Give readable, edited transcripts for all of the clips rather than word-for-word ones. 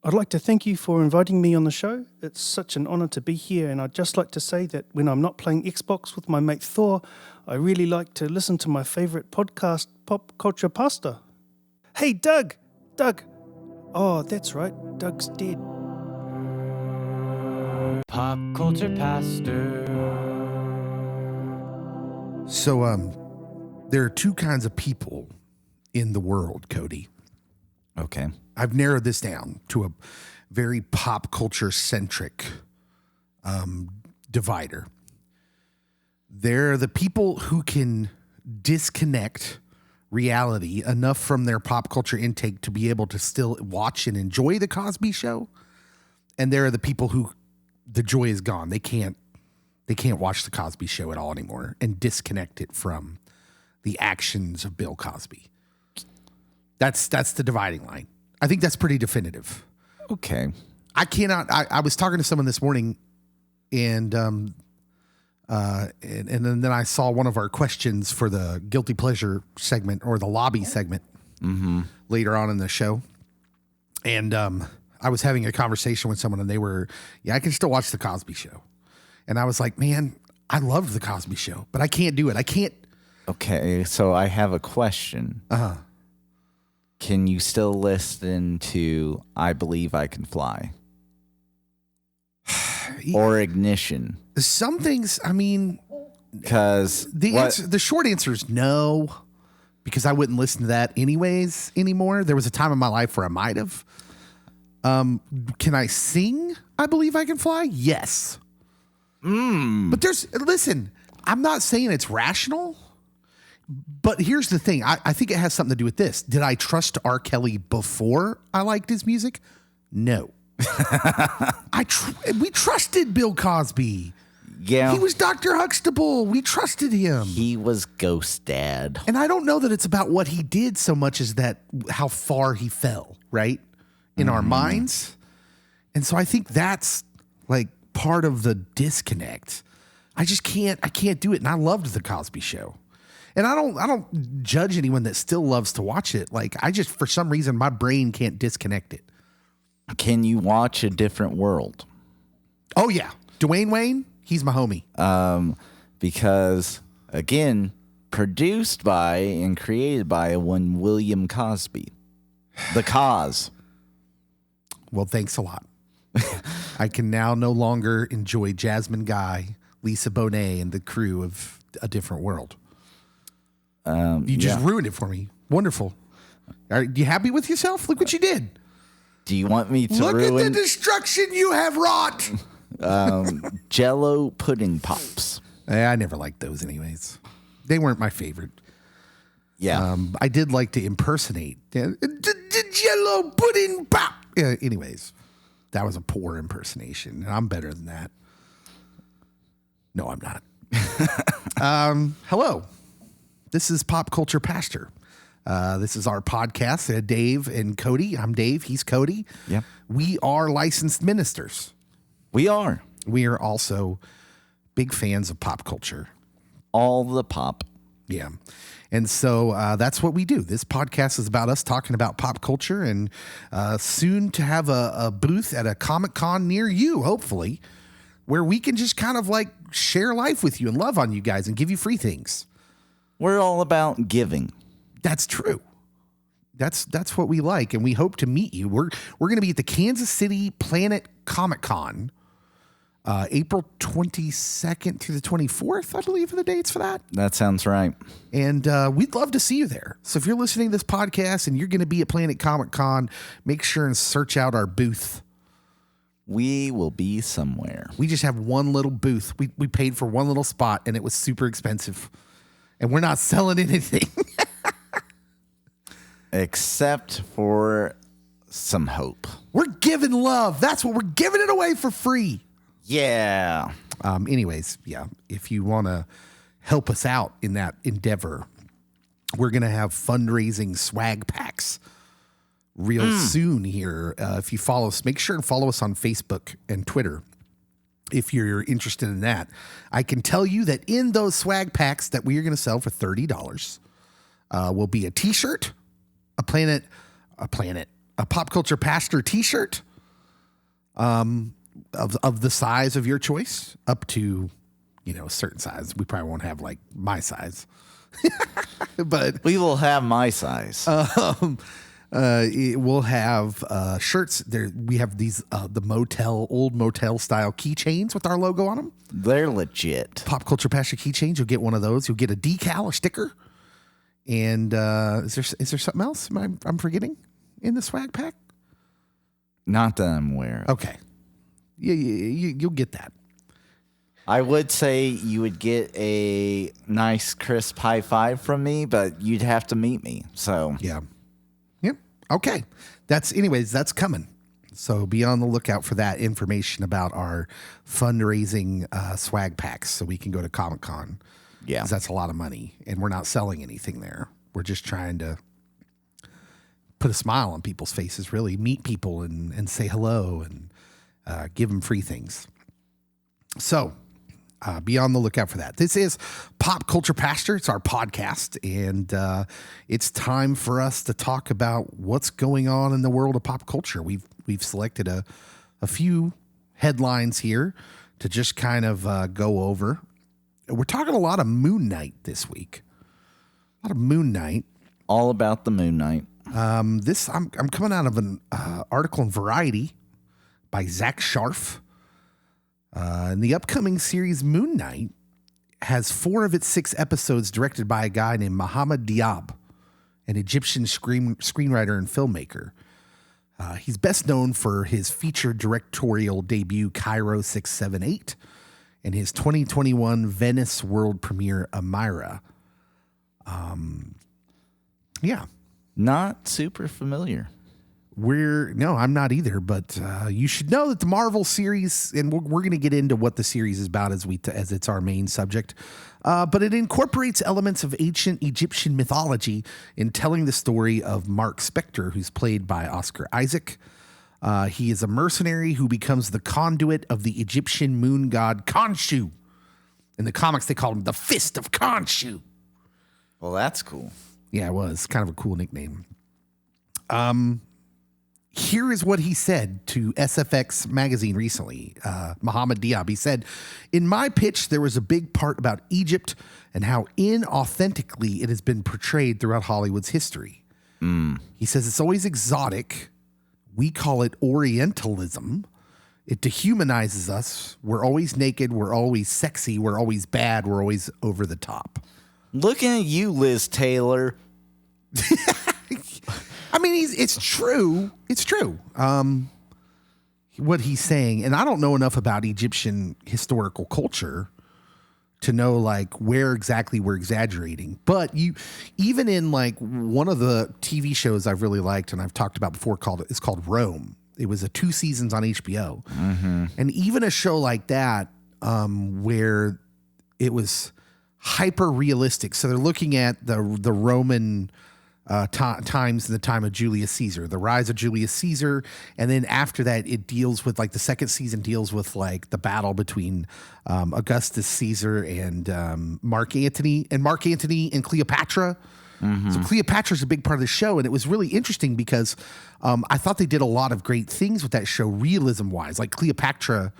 I'd like to thank you for inviting me on the show. It's such an honour to be here, and I'd just like to say that when I'm not playing Xbox with my mate Thor, I really like to listen to my favourite podcast, Pop Culture Pasta. Hey, Doug! Doug! Oh, that's right, Doug's dead. Pop Culture Pastor. So, there are two kinds of people in the world, Cody. Okay. I've narrowed this down to a very pop culture centric divider. They're the people who can disconnect reality enough from their pop culture intake to be able to still watch and enjoy the Cosby Show. And there are the people who the joy is gone. They can't watch the Cosby Show at all anymore and disconnect it from the actions of Bill Cosby. That's the dividing line. I think that's pretty definitive. Okay. I was talking to someone this morning, and then I saw one of our questions for the guilty pleasure segment or the lobby segment later on in the show, and I was having a conversation with someone, and they were, I can still watch the Cosby Show, and I was like, man, I loved the Cosby Show, but I can't do it. I can't. Okay, so I have a question. Can you still listen to I Believe I Can Fly? Or Ignition? Some things, I mean, because the short answer is no, because I wouldn't listen to that anyways anymore. There was a time in my life where I might have. Can I sing I Believe I Can Fly? Yes. But listen, I'm not saying it's rational. But here's the thing. I think it has something to do with this. Did I trust R. Kelly before I liked his music? No. We trusted Bill Cosby. Yeah. He was Dr. Huxtable. We trusted him. He was Ghost Dad. And I don't know that it's about what he did so much as that how far he fell, right? In our minds. And so I think that's like part of the disconnect. I can't do it. And I loved the Cosby Show. And I don't judge anyone that still loves to watch it. Like, for some reason, my brain can't disconnect it. Can you watch A Different World? Oh, yeah. Dwayne Wayne, he's my homie. Because, again, produced by and created by one William Cosby. The Cos. Well, thanks a lot. I can now no longer enjoy Jasmine Guy, Lisa Bonet, and the crew of A Different World. You just ruined it for me. Wonderful. Are you happy with yourself? Look what you did. Do you want me to Look ruin... at the destruction you have wrought. Jell-O pudding pops. I never liked those anyways. They weren't my favorite. Yeah. I did like to impersonate the Jell-O pudding pop. Anyways, that was a poor impersonation, and I'm better than that. No, I'm not. Hello. This is Pop Culture Pastor. This is our podcast, Dave and Cody. I'm Dave. He's Cody. Yep. We are licensed ministers. We are. We are also big fans of pop culture. All the pop. Yeah. And so that's what we do. This podcast is about us talking about pop culture, and soon to have a booth at a Comic-Con near you, hopefully, where we can just kind of like share life with you and love on you guys and give you free things. We're all about giving. That's true. That's what we like, and we hope to meet you. We're going to be at the Kansas City Planet Comic-Con, April 22nd through the 24th, I believe, are the dates for that. That sounds right. And we'd love to see you there. So if you're listening to this podcast and you're going to be at Planet Comic-Con, make sure and search out our booth. We will be somewhere. We just have one little booth. We paid for one little spot, and it was super expensive. And we're not selling anything. Except for some hope. We're giving love. That's what we're giving it away for free. Yeah. Anyways, yeah, if you want to help us out in that endeavor, we're going to have fundraising swag packs real soon here. If you follow us, make sure and follow us on Facebook and Twitter if you're interested in that. I can tell you that in those swag packs that we are going to sell for $30 will be a t-shirt, a Pop Culture Pastor t-shirt, of the size of your choice up to, a certain size. We probably won't have like my size, but We will have my size. we'll have shirts. There we have these the old motel style keychains with our logo on them. They're legit. Pop Culture Pastor keychains. You'll get one of those. You'll get a decal, a sticker. And is there something else I'm forgetting in the swag pack? Not that I'm aware of. Okay. You'll get that. I would say you would get a nice crisp high five from me, but you'd have to meet me. So Yeah. Yep. Okay. That's coming. So be on the lookout for that information about our fundraising swag packs so we can go to Comic-Con. yeah. 'Cause that's a lot of money, and we're not selling anything there. We're just trying to put a smile on people's faces, really meet people and say hello and give them free things. So be on the lookout for that. This is Pop Culture Pastor. It's our podcast, and it's time for us to talk about what's going on in the world of pop culture. We've selected a few headlines here to just kind of go over. We're talking a lot of Moon Knight this week. A lot of Moon Knight. All about the Moon Knight. I'm coming out of an article in Variety by Zach Sharf. And the upcoming series Moon Knight has 4 of its 6 episodes directed by a guy named Mohammed Diab, an Egyptian screenwriter and filmmaker. He's best known for his feature directorial debut Cairo 678 and his 2021 Venice world premiere Amira. Yeah. Not super familiar. No, I'm not either, but you should know that the Marvel series, and we're going to get into what the series is about as it's our main subject, but it incorporates elements of ancient Egyptian mythology in telling the story of Mark Spector, who's played by Oscar Isaac. He is a mercenary who becomes the conduit of the Egyptian moon god Khonshu. In the comics, they call him the Fist of Khonshu. Well, that's cool. Yeah, it was kind of a cool nickname. Here is what he said to SFX magazine recently, Mohammed Diab. He said, "In my pitch, there was a big part about Egypt and how inauthentically it has been portrayed throughout Hollywood's history." He says it's always exotic. We call it Orientalism. It dehumanizes us. We're always naked. We're always sexy. We're always bad. We're always over the top. Looking at you, Liz Taylor. I mean, it's true. It's true. What he's saying, and I don't know enough about Egyptian historical culture to know like where exactly we're exaggerating. But even in like one of the TV shows I've really liked and I've talked about before it's called Rome. It was 2 seasons on HBO, and even a show like that where it was hyper realistic. So they're looking at the Roman times in the time of Julius Caesar, the rise of Julius Caesar. And then after that, it deals with like the second season deals with like the battle between Augustus Caesar and Mark Antony and Cleopatra. So Cleopatra's a big part of the show. And it was really interesting because I thought they did a lot of great things with that show, realism wise. Like Cleopatra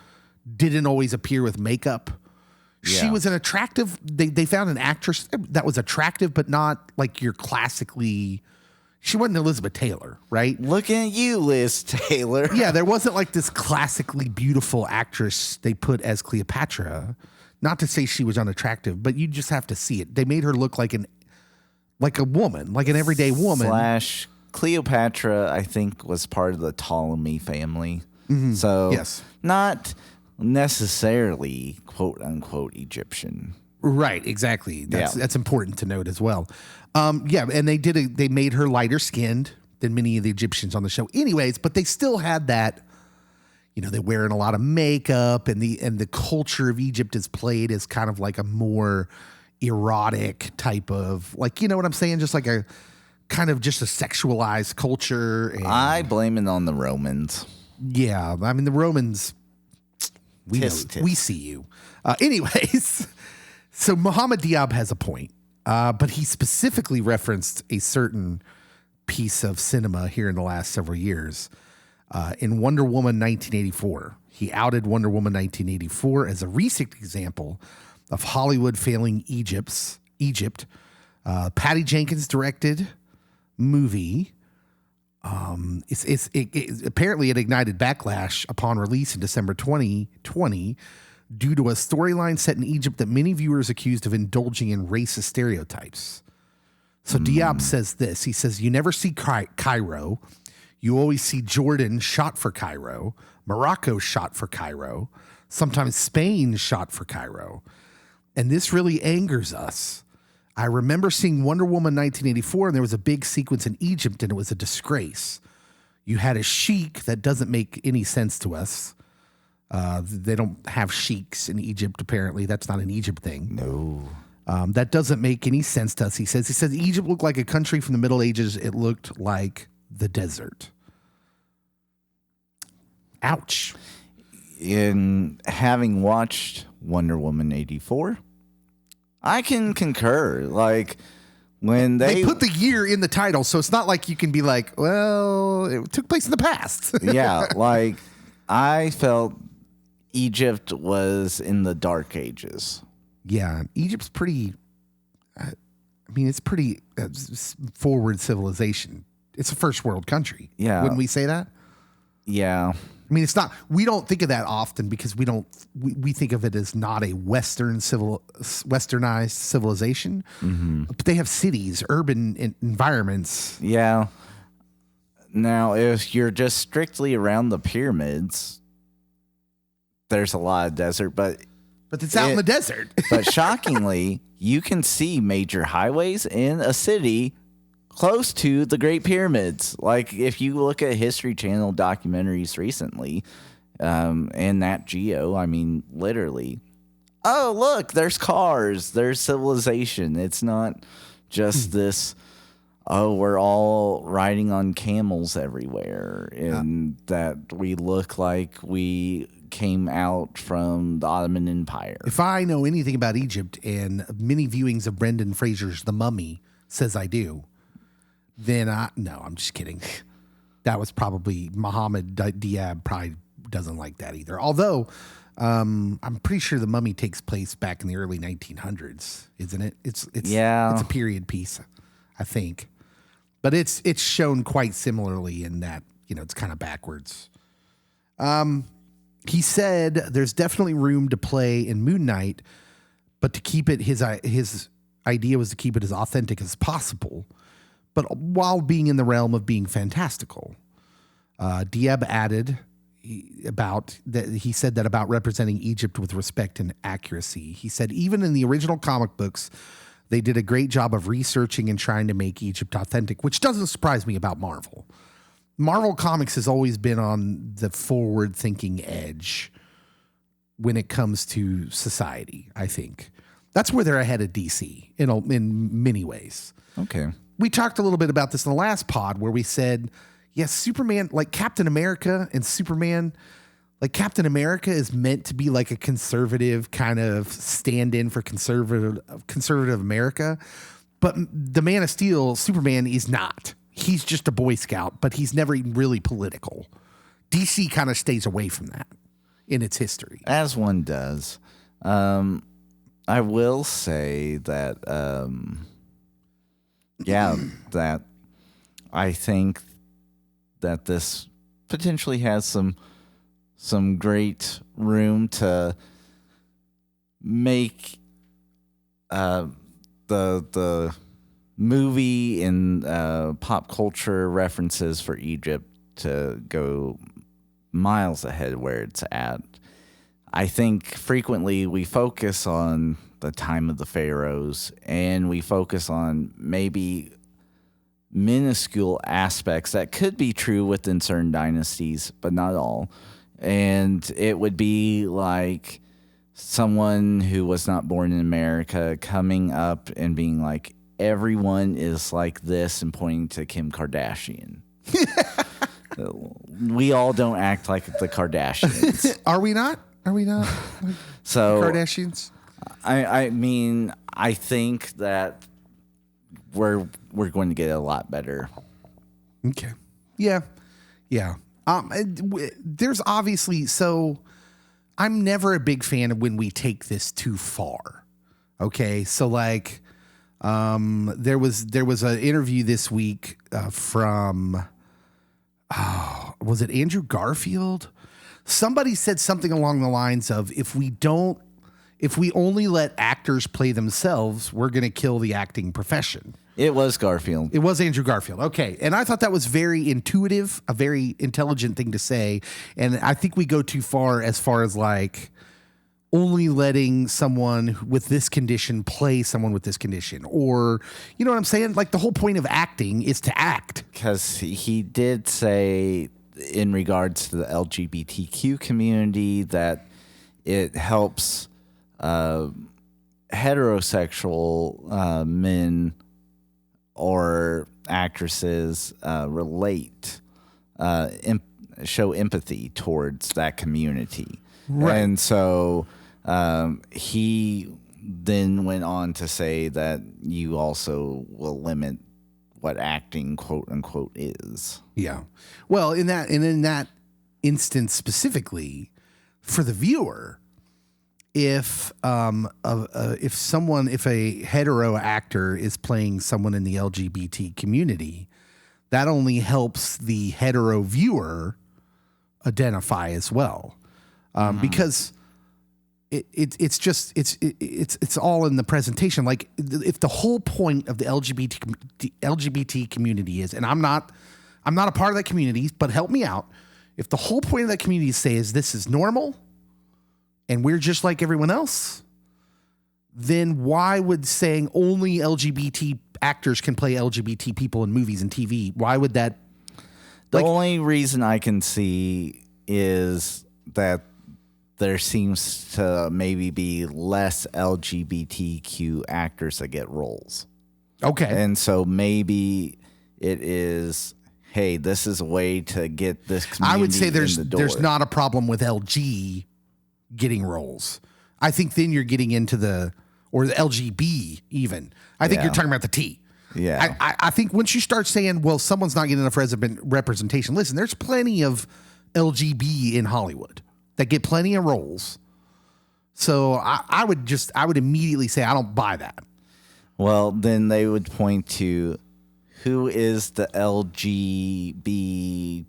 didn't always appear with makeup. She was an attractive, they found an actress that was attractive, but not like your classically, she wasn't Elizabeth Taylor, right? Looking at you, Liz Taylor. Yeah, there wasn't like this classically beautiful actress they put as Cleopatra. Not to say she was unattractive, but you just have to see it. They made her look like a woman, like an everyday woman. / Cleopatra, I think, was part of the Ptolemy family. So Yes. not necessarily quote unquote Egyptian. Right, exactly. That's important to note as well. And they made her lighter skinned than many of the Egyptians on the show anyways, but they still had that, they're wearing a lot of makeup and the culture of Egypt is played as kind of like a more erotic type of, like, you know what I'm saying? Just like a kind of just a sexualized culture. And I blame it on the Romans. yeah, I mean, the Romans, we see you. Anyways, so Mohammed Diab has a point, but he specifically referenced a certain piece of cinema here in the last several years. in Wonder Woman 1984. He outed Wonder Woman 1984 as a recent example of Hollywood failing Egypt. Patty Jenkins directed movie. Apparently it ignited backlash upon release in December 2020 due to a storyline set in Egypt that many viewers accused of indulging in racist stereotypes. So Diab says this. He says, you never see Cairo. You always see Jordan shot for Cairo, Morocco shot for Cairo, sometimes Spain shot for Cairo. And this really angers us. I remember seeing Wonder Woman 1984, and there was a big sequence in Egypt, and it was a disgrace. You had a sheik that doesn't make any sense to us. They don't have sheiks in Egypt, apparently. That's not an Egypt thing. No. That doesn't make any sense to us, he says. He says Egypt looked like a country from the Middle Ages. It looked like the desert. Ouch. In having watched Wonder Woman 84, I can concur. Like, when they put the year in the title, so it's not like you can be like, well, it took place in the past. Yeah, like, I felt Egypt was in the Dark Ages. Yeah, Egypt's pretty, it's pretty forward civilization. It's a first world country. Yeah. Wouldn't we say that? Yeah. I mean, it's not, we don't think of that often because we think of it as not a westernized civilization, but they have cities, urban environments. Yeah. Now, if you're just strictly around the pyramids, there's a lot of desert, but it's out in the desert. But shockingly, you can see major highways in a city close to the Great Pyramids. Like, if you look at History Channel documentaries recently, and Nat Geo, I mean, literally, oh, look, there's cars, there's civilization. It's not just this, oh, we're all riding on camels everywhere, and that we look like we came out from the Ottoman Empire. If I know anything about Egypt, and many viewings of Brendan Fraser's The Mummy says I do, then no, I'm just kidding. That was probably Mohammed Diab probably doesn't like that either. Although I'm pretty sure The Mummy takes place back in the early 1900s, isn't it? It's a period piece, I think. But it's shown quite similarly in that, it's kind of backwards. He said there's definitely room to play in Moon Knight, but to keep it, his idea was to keep it as authentic as possible, but while being in the realm of being fantastical. Diab added he said that about representing Egypt with respect and accuracy. He said even in the original comic books, they did a great job of researching and trying to make Egypt authentic, which doesn't surprise me about Marvel. Marvel Comics has always been on the forward-thinking edge when it comes to society, I think. That's where they're ahead of DC in many ways. Okay. We talked a little bit about this in the last pod where we said, yes, Superman, like Captain America and Superman, like Captain America is meant to be like a conservative kind of stand-in for conservative America. But the Man of Steel, Superman, is not. He's just a Boy Scout, but he's never really political. DC kind of stays away from that in its history. As one does. I will say that, that I think that this potentially has some great room to make the movie and pop culture references for Egypt to go miles ahead where it's at. I think frequently we focus on the time of the pharaohs and we focus on maybe minuscule aspects that could be true within certain dynasties, but not all. And it would be like someone who was not born in America coming up and being like, everyone is like this, and pointing to Kim Kardashian. We all don't act like the Kardashians. Are we not? So Kardashians? I mean, I think that we're going to get a lot better. Okay. Yeah. There's obviously, so I'm never a big fan of when we take this too far. Okay, so like, there was an interview this week from, was it Andrew Garfield? Somebody said something along the lines of, if we only let actors play themselves, we're going to kill the acting profession. It was Garfield. It was Andrew Garfield. Okay. And I thought that was very intuitive, a very intelligent thing to say. And I think we go too far as like only letting someone with this condition play someone with this condition. Or, you know what I'm saying? Like the whole point of acting is to act. Because he did say in regards to the LGBTQ community that it helps heterosexual men or actresses relate, show empathy towards that community. Right. And so he then went on to say that you also will limit what acting, quote unquote, is. Yeah. Well, in that instance specifically, for the viewer, if a hetero actor is playing someone in the LGBT community, that only helps the hetero viewer identify as well, because it's all in the presentation. Like if the whole point of the LGBT community is, and I'm not a part of that community, but help me out. If the whole point of that community says this is normal and we're just like everyone else, then why would saying only LGBT actors can play LGBT people in movies and TV? Why would that? The only reason I can see is that there seems to maybe be less LGBTQ actors that get roles. Okay. And so maybe it is, hey, this is a way to get this community I would say in the door. there's not a problem with LG getting roles. I think then you're getting into the LGB even. I think you're talking about the T. Yeah. I think once you start saying, well, someone's not getting enough representation. Listen, there's plenty of LGB in Hollywood that get plenty of roles. So I would immediately say I don't buy that. Well, then they would point to who is the LGB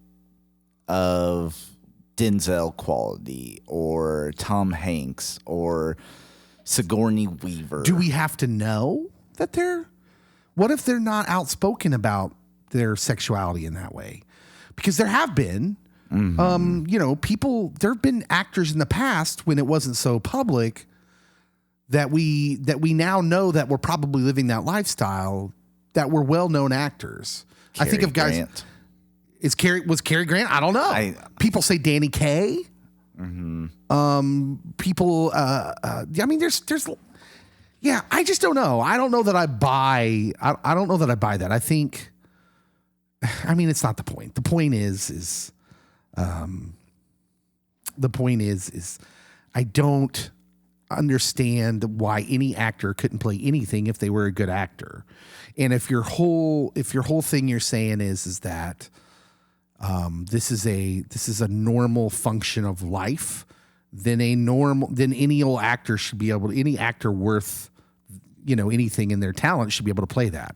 of Denzel quality or Tom Hanks or Sigourney Weaver. Do we have to know that what if they're not outspoken about their sexuality in that way? Because there have been, people, there have been actors in the past when it wasn't so public that we now know that we're probably living that lifestyle, that were well-known actors. I think of guys. Grant. Was Cary Grant? I don't know. People say Danny Kaye. People. I mean, there's. Yeah, I just don't know. I don't know that I buy. I don't know that I buy that. I think. I mean, it's not the point. The point is. I don't understand why any actor couldn't play anything if they were a good actor, and if your whole thing you're saying is that. This is a normal function of life. Then any old actor should be able to, any actor worth, anything in their talent should be able to play that.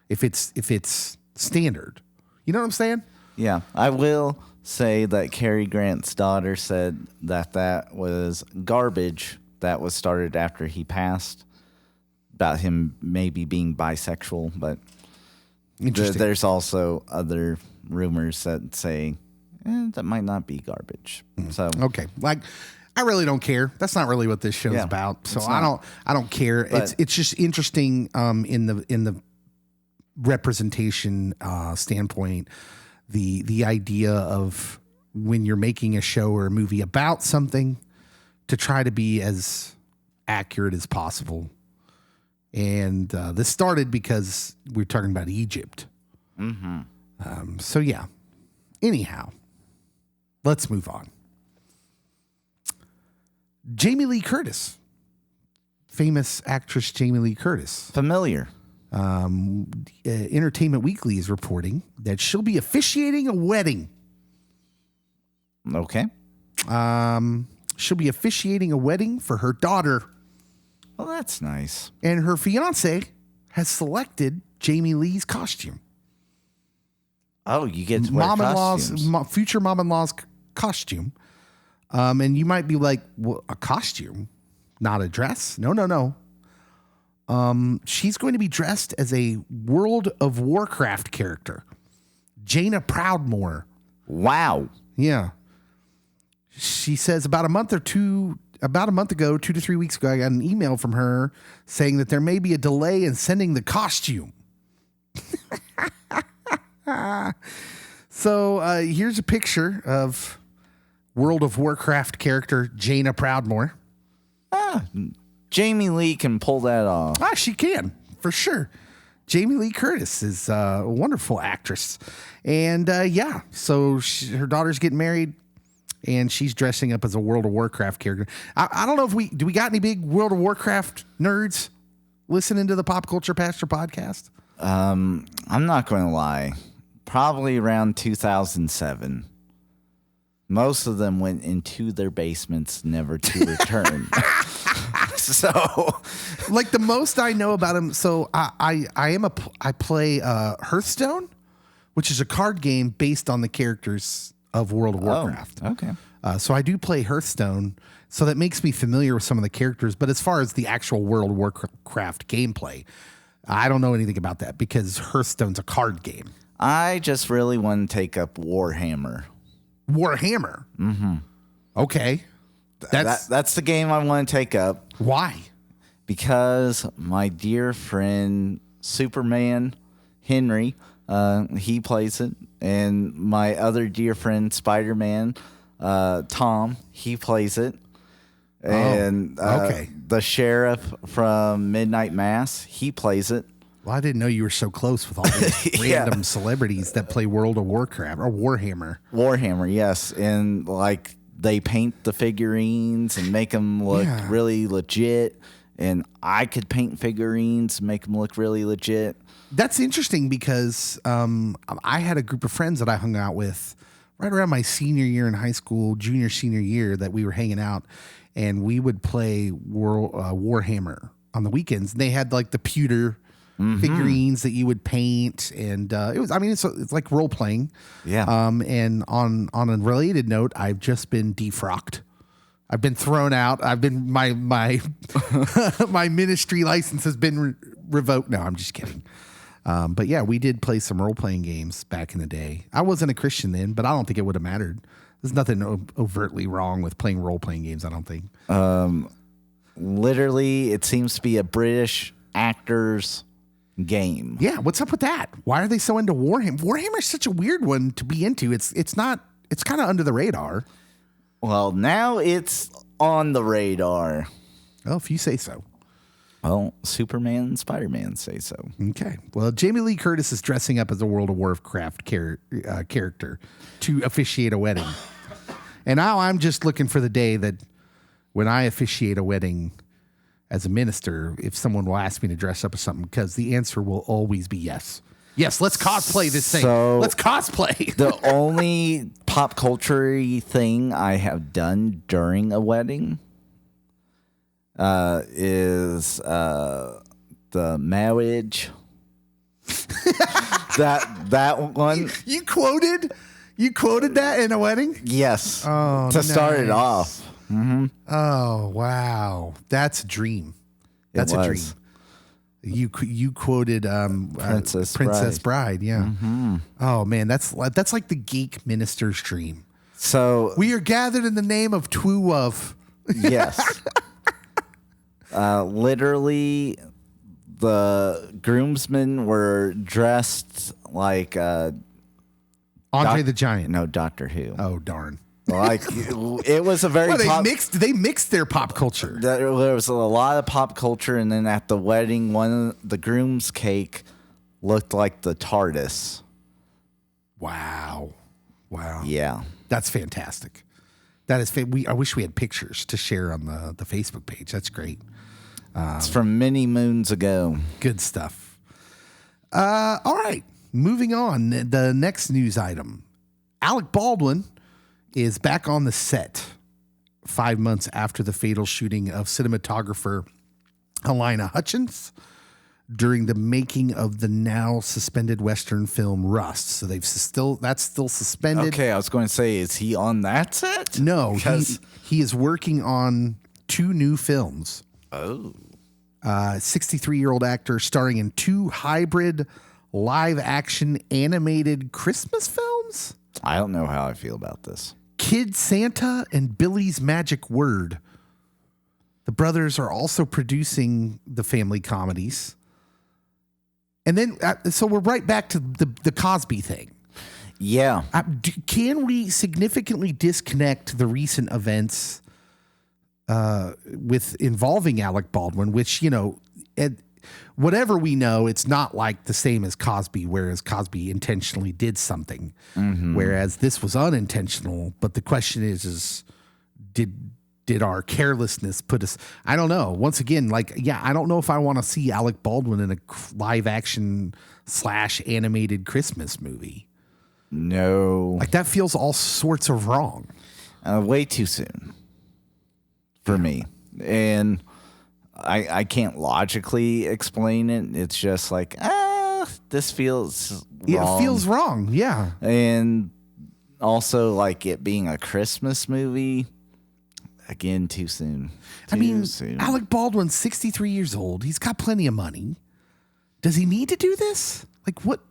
If it's standard, you know what I'm saying? Yeah, I will say that Cary Grant's daughter said that was garbage that was started after he passed about him maybe being bisexual, but there's also other rumors that say that might not be garbage. So okay, like I really don't care. That's not really what this show's about. So I don't care. But it's just interesting in the representation standpoint. The idea of when you're making a show or a movie about something to try to be as accurate as possible. And this started because we're talking about Egypt. So yeah. Anyhow, let's move on. Jamie Lee Curtis, famous actress Jamie Lee Curtis. Familiar. Entertainment Weekly is reporting that she'll be officiating a wedding Okay. She'll be officiating a wedding for her daughter, Well, that's nice. and her fiance has selected Jamie Lee's costume. Oh, you get to wear costumes. Future mom-in-law's costume. And you might be like, well, a costume, not a dress? No. She's going to be dressed as a World of Warcraft character, Jaina Proudmoore. Wow. Yeah. She says about a month ago, 2 to 3 weeks ago, I got an email from her saying that there may be a delay in sending the costume. So here's a picture of World of Warcraft character Jaina Proudmoore. Jamie Lee can pull that off. She can, for sure. Jamie Lee Curtis is a wonderful actress. And so her daughter's getting married, and she's dressing up as a World of Warcraft character. I don't know if we got any big World of Warcraft nerds listening to the Pop Culture Pastor podcast? I'm not going to lie. Probably around 2007. Most of them went into their basements, never to return. So, like the most I know about him. So I play Hearthstone, which is a card game based on the characters of World of Warcraft. Oh, okay. So I do play Hearthstone, so that makes me familiar with some of the characters. But as far as the actual World of Warcraft gameplay, I don't know anything about that because Hearthstone's a card game. I just really want to take up Warhammer. Warhammer? Mm-hmm. Okay. That's the game I want to take up. Why? Because my dear friend Superman Henry, he plays it. And my other dear friend Spider-Man, Tom, he plays it. And the sheriff from Midnight Mass, he plays it. Well, I didn't know you were so close with all these random celebrities that play World of Warcraft or Warhammer. Warhammer, yes. And like they paint the figurines and make them look really legit. And I could paint figurines and make them look really legit. That's interesting because I had a group of friends that I hung out with right around my senior year in high school, senior year, that we were hanging out. And we would play Warhammer on the weekends. And they had like the pewter figurines that you would paint, and it's like role playing. Yeah. And on a related note, I've just been defrocked. I've been thrown out. I've been my my ministry license has been revoked. No, I'm just kidding. But yeah, we did play some role playing games back in the day. I wasn't a Christian then, but I don't think it would have mattered. There's nothing overtly wrong with playing role playing games, I don't think. Literally, it seems to be a British actor's game. Yeah, what's up with that? Why are they so into Warhammer? Warhammer is such a weird one to be into. It's kind of under the radar. Well, now it's on the radar. Oh, if you say so. Well, Superman and Spider-Man say so. Okay. Well, Jamie Lee Curtis is dressing up as a World of Warcraft character to officiate a wedding. And now I'm just looking for the day that when I officiate a wedding as a minister, if someone will ask me to dress up as something, because the answer will always be yes. Yes, let's cosplay this thing. Let's cosplay. The only pop culture-y thing I have done during a wedding is the marriage. that one. You quoted that in a wedding? Yes. Oh, to start it off. Mm-hmm. Oh, wow. That's a dream. That's a dream. You quoted Princess Bride. Yeah. Mm-hmm. Oh man, that's like the geek minister's dream. So we are gathered in the name of Two of. Yes. Literally, the groomsmen were dressed like Andre the Giant. No, Doctor Who. Oh darn. Like it was a very they mixed their pop culture. There was a lot of pop culture, and then at the wedding, one of the groom's cake looked like the TARDIS. Wow. Yeah, that's fantastic. That is. I wish we had pictures to share on the Facebook page. That's great. It's from many moons ago. Good stuff. All right, moving on. The next news item: Alec Baldwin is back on the set 5 months after the fatal shooting of cinematographer Helena Hutchins during the making of the now suspended Western film Rust. So that's still suspended. Okay, I was going to say, is he on that set? No, he is working on 2 new films. Oh. 63-year-old actor starring in 2 hybrid live-action animated Christmas films. I don't know how I feel about this. Kid Santa and Billy's Magic Word. The brothers are also producing the family comedies. And then, so we're right back to the Cosby thing. Yeah. Can we significantly disconnect the recent events with involving Alec Baldwin, which, whatever we know, it's not like the same as Cosby, whereas Cosby intentionally did something, whereas this was unintentional. But the question is did our carelessness put us? I don't know. Once again, I don't know if I want to see Alec Baldwin in a live action / animated Christmas movie. No. That feels all sorts of wrong. Way too soon for me. And I can't logically explain it. It's just this feels wrong. It feels wrong, yeah. And also, it being a Christmas movie, again, too soon. Soon. Alec Baldwin's 63 years old. He's got plenty of money. Does he need to do this? What?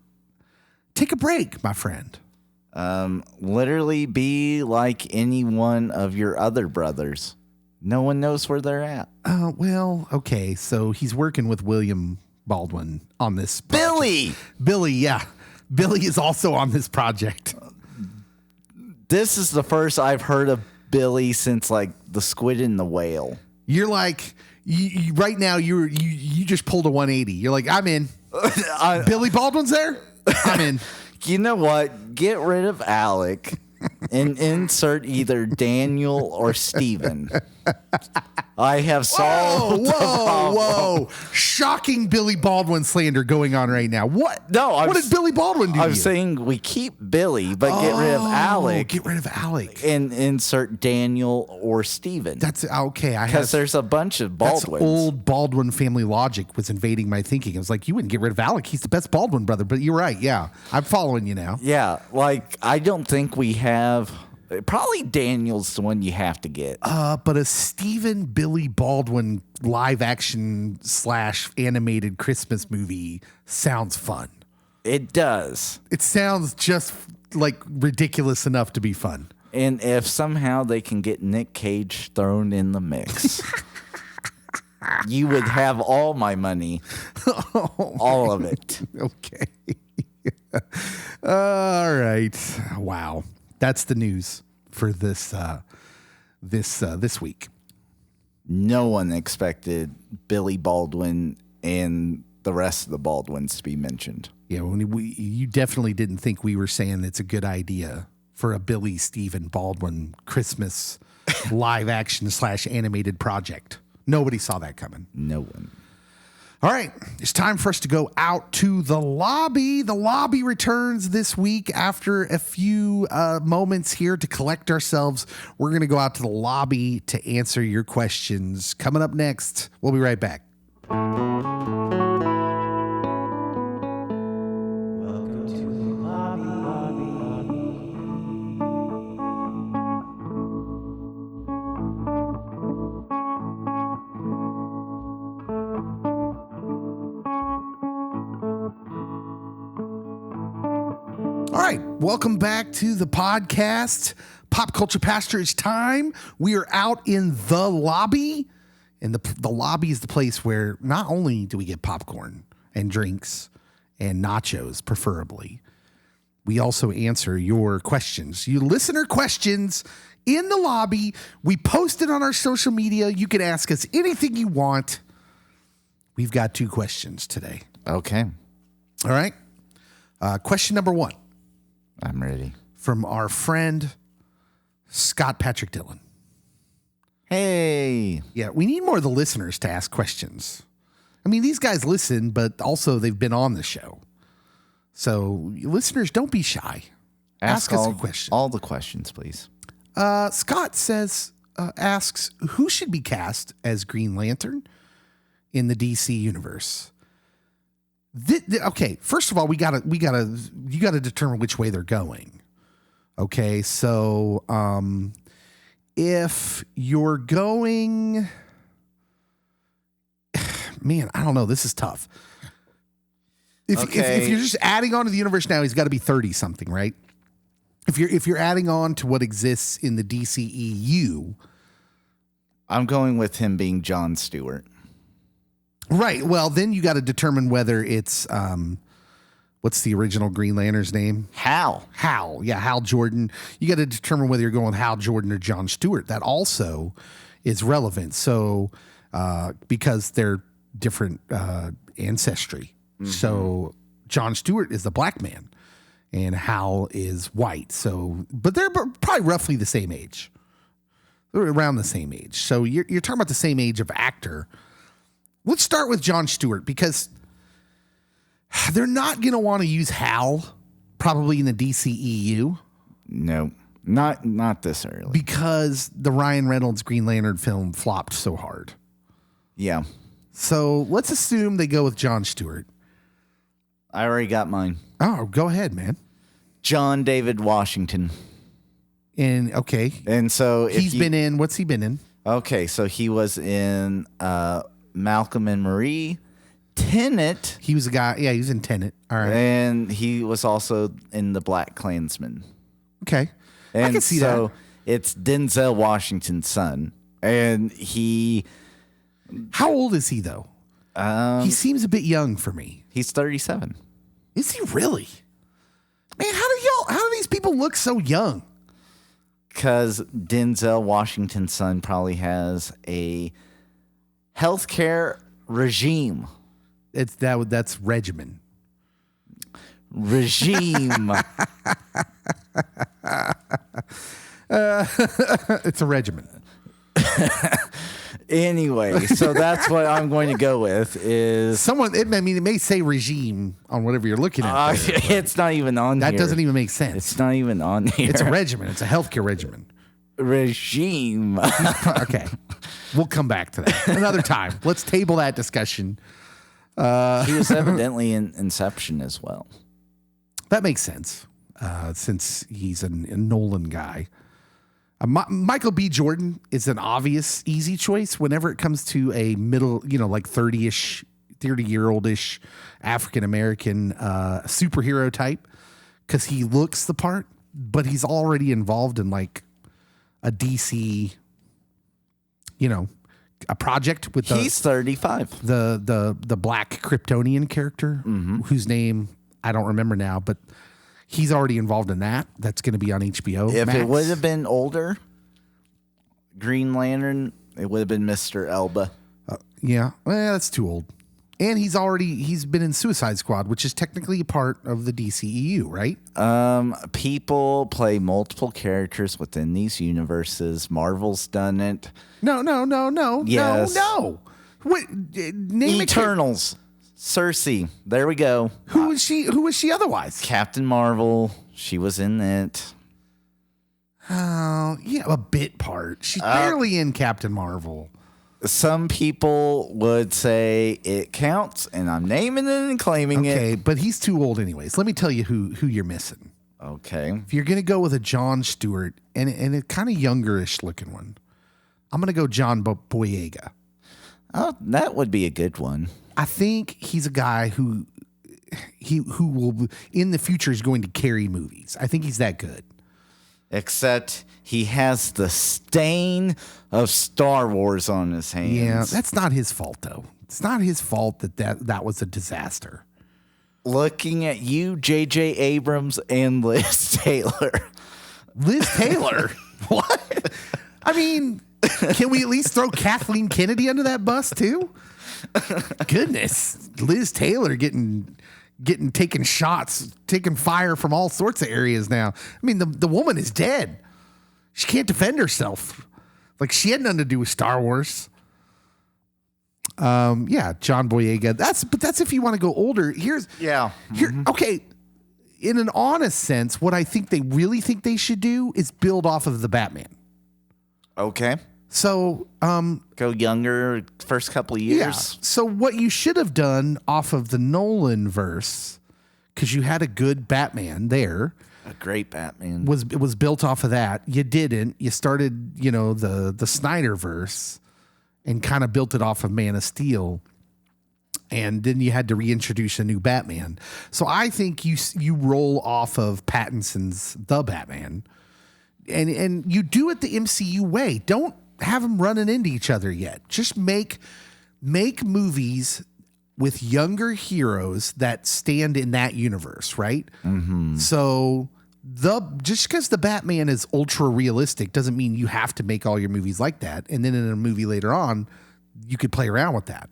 Take a break, my friend. Literally be like any one of your other brothers. No one knows where they're at. Well, okay. So he's working with William Baldwin on this project. Billy, yeah. Billy is also on this project. This is the first I've heard of Billy since the Squid and the Whale. You're right now you just pulled a 180. You're I'm in. Billy Baldwin's there? I'm in. You know what? Get rid of Alec and insert either Daniel or Steven. I have solved the problem. Whoa. Shocking Billy Baldwin slander going on right now. What? No, what did Billy Baldwin do? I'm saying we keep Billy, but get rid of Alec. Get rid of Alec. And insert Daniel or Steven. That's okay. Because there's a bunch of Baldwins. That's old Baldwin family logic was invading my thinking. I was you wouldn't get rid of Alec. He's the best Baldwin brother. But you're right. Yeah. I'm following you now. Yeah. I don't think we have... Probably Daniel's the one you have to get. But a Stephen Billy Baldwin live action / animated Christmas movie sounds fun. It does. It sounds just ridiculous enough to be fun. And if somehow they can get Nick Cage thrown in the mix, you would have all my money. All of it. Okay. All right. Wow. That's the news for this week. No one expected Billy Baldwin and the rest of the Baldwins to be mentioned. Yeah, you definitely didn't think we were saying it's a good idea for a Billy Stephen Baldwin Christmas live action / animated project. Nobody saw that coming. No one. All right, it's time for us to go out to the lobby. The lobby returns this week after a few moments here to collect ourselves. We're going to go out to the lobby to answer your questions. Coming up next, we'll be right back. Welcome to the lobby. All right, welcome back to the podcast. Pop Culture Pastorage time. We are out in the lobby, and the lobby is the place where not only do we get popcorn and drinks and nachos, preferably, we also answer your questions, you listener questions in the lobby. We post it on our social media. You can ask us anything you want. We've got 2 questions today. Okay. All right. Question number 1. I'm ready. From our friend, Scott Patrick Dillon. Hey. Yeah, we need more of the listeners to ask questions. I mean, these guys listen, but also they've been on the show. So listeners, don't be shy. Ask us a question. All the questions, please. Scott asks, who should be cast as Green Lantern in the DC universe? Okay, first of all, you gotta determine which way they're going. Okay, so if you're going, man, I don't know. This is tough. If you're just adding on to the universe now, he's got to be 30 something, right? If you're adding on to what exists in the DCEU, I'm going with him being Jon Stewart. Right. Well, then you got to determine whether it's what's the original Green Lantern's name? Hal. Yeah, Hal Jordan. You got to determine whether you're going with Hal Jordan or Jon Stewart. That also is relevant. So because they're different ancestry. Mm-hmm. So Jon Stewart is the black man and Hal is white. So, but they're probably roughly the same age. They're around the same age. So you're talking about the same age of actor. Let's start with Jon Stewart because they're not going to want to use Hal probably in the DCEU. No, not this early. Because the Ryan Reynolds Green Lantern film flopped so hard. Yeah. So let's assume they go with Jon Stewart. I already got mine. Oh, go ahead, man. John David Washington. And okay. And so what's he been in? Okay, so he was in Malcolm and Marie, Tenet. He was a guy. Yeah, he was in Tenet. All right. And he was also in The Black Klansman. Okay. And I can see that. So it's Denzel Washington's son. And he... How old is he, though? He seems a bit young for me. He's 37. Is he really? Man, how do these people look so young? Because Denzel Washington's son probably has a healthcare regime. That's regimen. Regime. It's a regimen. Anyway, so that's what I'm going to go with is it may say regime on whatever you're looking at. It's not even on that here. That doesn't even make sense. It's not even on here. It's a regimen. It's a healthcare regimen. Regime. Okay. We'll come back to that another time. Let's table that discussion. He was evidently in Inception as well. That makes sense since he's a Nolan guy. Michael B. Jordan is an obvious, easy choice whenever it comes to a middle, like 30-year-old-ish African-American superhero type because he looks the part, but he's already involved in like a DC, a project with he's 35. The black Kryptonian character whose name I don't remember now, but he's already involved in that. That's going to be on HBO. If Max. it would have been older, Green Lantern, it would have been Mr. Elba. Yeah, well, that's too old. And he's been in Suicide Squad, which is technically a part of the DCEU, right? People play multiple characters within these universes. Marvel's done it. No. Yes. No. What? Name Eternals. Cersei. There we go. Who was she otherwise? Captain Marvel. She was in it. Oh, yeah, a bit part. She's barely in Captain Marvel. Some people would say it counts, and I'm naming it and claiming it. Okay, but he's too old anyways. Let me tell you who you're missing. Okay. If you're going to go with a Jon Stewart and a kind of youngerish looking one, I'm going to go John Boyega. Oh, that would be a good one. I think he's a guy who will in the future is going to carry movies. I think he's that good. Except he has the stain of Star Wars on his hands. Yeah, that's not his fault though. It's not his fault that was a disaster. Looking at you, J.J. Abrams and Liz Taylor. Liz Taylor? What? I mean, can we at least throw Kathleen Kennedy under that bus too? Goodness, Liz Taylor getting taken shots, taking fire from all sorts of areas now. I mean, the woman is dead. She can't defend herself. Like she had nothing to do with Star Wars. Yeah, John Boyega. That's if you want to go older. Okay. in an honest sense, what I think they really think they should do is build off of the Batman. Okay. So, go younger first couple of years. Yeah. So what you should have done off of the Nolan verse, because you had a good Batman there. A great Batman. It was built off of that. You didn't. You started, the Snyder verse and kind of built it off of Man of Steel. And then you had to reintroduce a new Batman. So I think you roll off of Pattinson's The Batman and you do it the MCU way. Don't have them running into each other yet. Just make movies with younger heroes that stand in that universe, right? Mm-hmm. So just because the Batman is ultra realistic doesn't mean you have to make all your movies like that. And then in a movie later on, you could play around with that.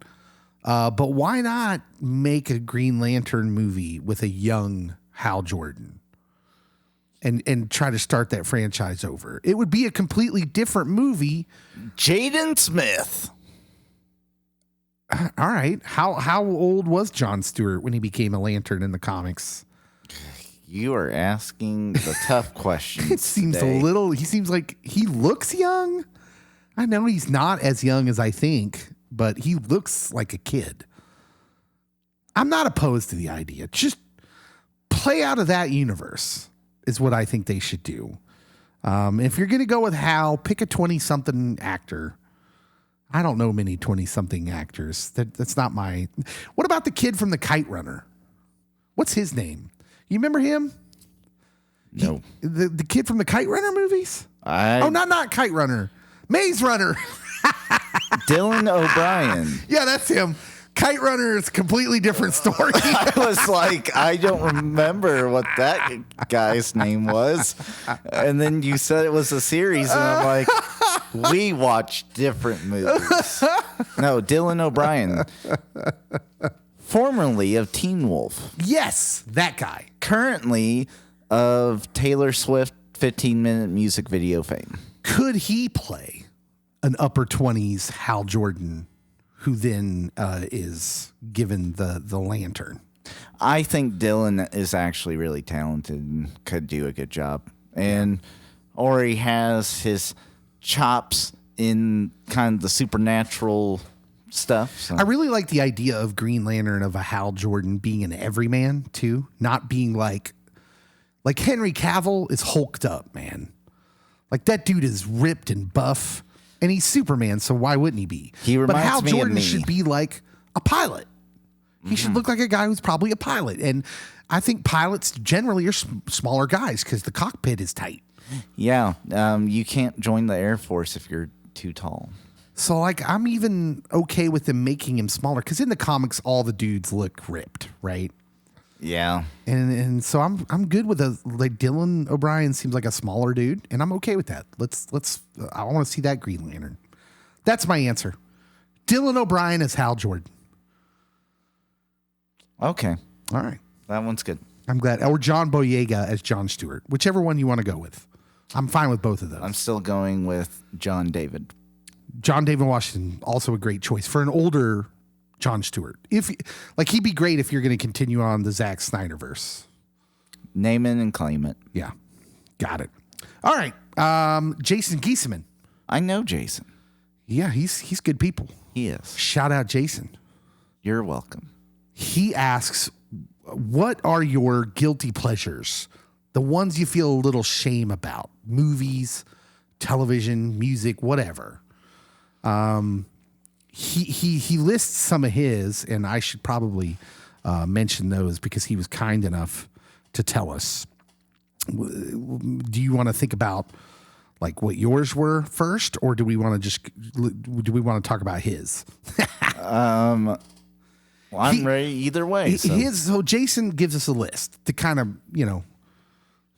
But why not make a Green Lantern movie with a young Hal Jordan and try to start that franchise over? It would be a completely different movie. Jaden Smith. All right. How old was Jon Stewart when he became a Lantern in the comics? You are asking the tough questions. It seems today. he seems like he looks young. I know he's not as young as I think, but he looks like a kid. I'm not opposed to the idea. Just play out of that universe is what I think they should do. If you're going to go with Hal, pick a 20-something actor. I don't know many 20-something actors. That's not my... What about the kid from The Kite Runner? What's his name? You remember him? No. The kid from the Kite Runner movies? Not Kite Runner. Maze Runner. Dylan O'Brien. Yeah, that's him. Kite Runner is a completely different story. I was like, I don't remember what that guy's name was. And then you said it was a series, and I'm like, we watch different movies. No, Dylan O'Brien. Formerly of Teen Wolf. Yes, that guy. Currently of Taylor Swift 15-minute music video fame. Could he play an upper 20s Hal Jordan who then is given the lantern? I think Dylan is actually really talented and could do a good job. Or he has his chops in kind of the supernatural stuff. So. I really like the idea of Green Lantern of a Hal Jordan being an everyman too, not being like Henry Cavill is hulked up, man. Like that dude is ripped and buff, and he's Superman, so why wouldn't he be? He reminds but Hal me Jordan of me. should be like a pilot. He should look like a guy who's probably a pilot, and I think pilots generally are smaller guys because the cockpit is tight. Yeah, you can't join the Air Force if you're too tall. So, I'm even okay with them making him smaller because in the comics, all the dudes look ripped, right? Yeah, and so I'm good with Dylan O'Brien seems like a smaller dude, and I'm okay with that. Let's I want to see that Green Lantern. That's my answer. Dylan O'Brien as Hal Jordan. Okay, all right, that one's good. I'm glad. Or John Boyega as John Stewart, whichever one you want to go with. I'm fine with both of those. I'm still going with John David. John David Washington, also a great choice for an older John Stewart. He'd be great if you're going to continue on the Zack Snyderverse. Name it and claim it. Yeah, got it. All right, Jason Giesemann. I know Jason. Yeah, he's good people. He is. Shout out Jason. You're welcome. He asks, what are your guilty pleasures? The ones you feel a little shame about. Movies, television, music, whatever. He lists some of his, and I should probably mention those because he was kind enough to tell us. Do you want to think about what yours were first, or do we want to talk about his? Well, I'm ready either way. So Jason gives us a list to kind of,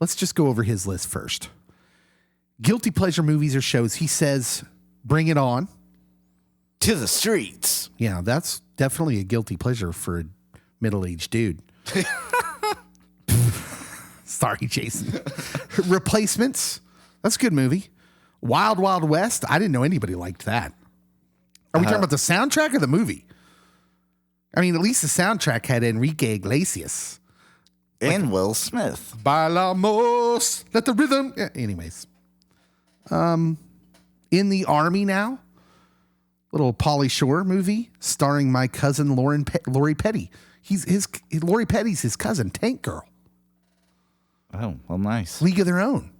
let's just go over his list first. Guilty pleasure movies or shows. He says, Bring It On. To the streets. Yeah, that's definitely a guilty pleasure for a middle-aged dude. Sorry, Jason. Replacements. That's a good movie. Wild Wild West. I didn't know anybody liked that. Are we talking about the soundtrack or the movie? I mean, at least the soundtrack had Enrique Iglesias. And Will Smith. Bailamos, let the rhythm. Yeah, anyways. In the Army now. Little Pauly Shore movie starring my cousin Lori Petty. Lori Petty's his cousin, Tank Girl. Oh, well, nice. League of Their Own.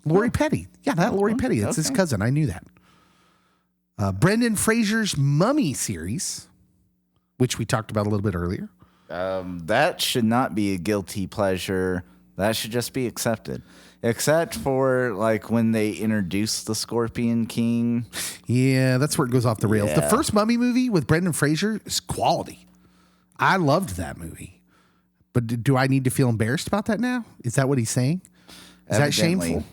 Lori Petty. Yeah, that Lori Petty. That's his cousin. I knew that. Brendan Fraser's Mummy series, which we talked about a little bit earlier. That should not be a guilty pleasure. That should just be accepted. Except for like when they introduced the Scorpion King. Yeah, that's where it goes off the rails. Yeah. The first Mummy movie with Brendan Fraser is quality. I loved that movie. But do I need to feel embarrassed about that now? Is that what he's saying? Is that shameful?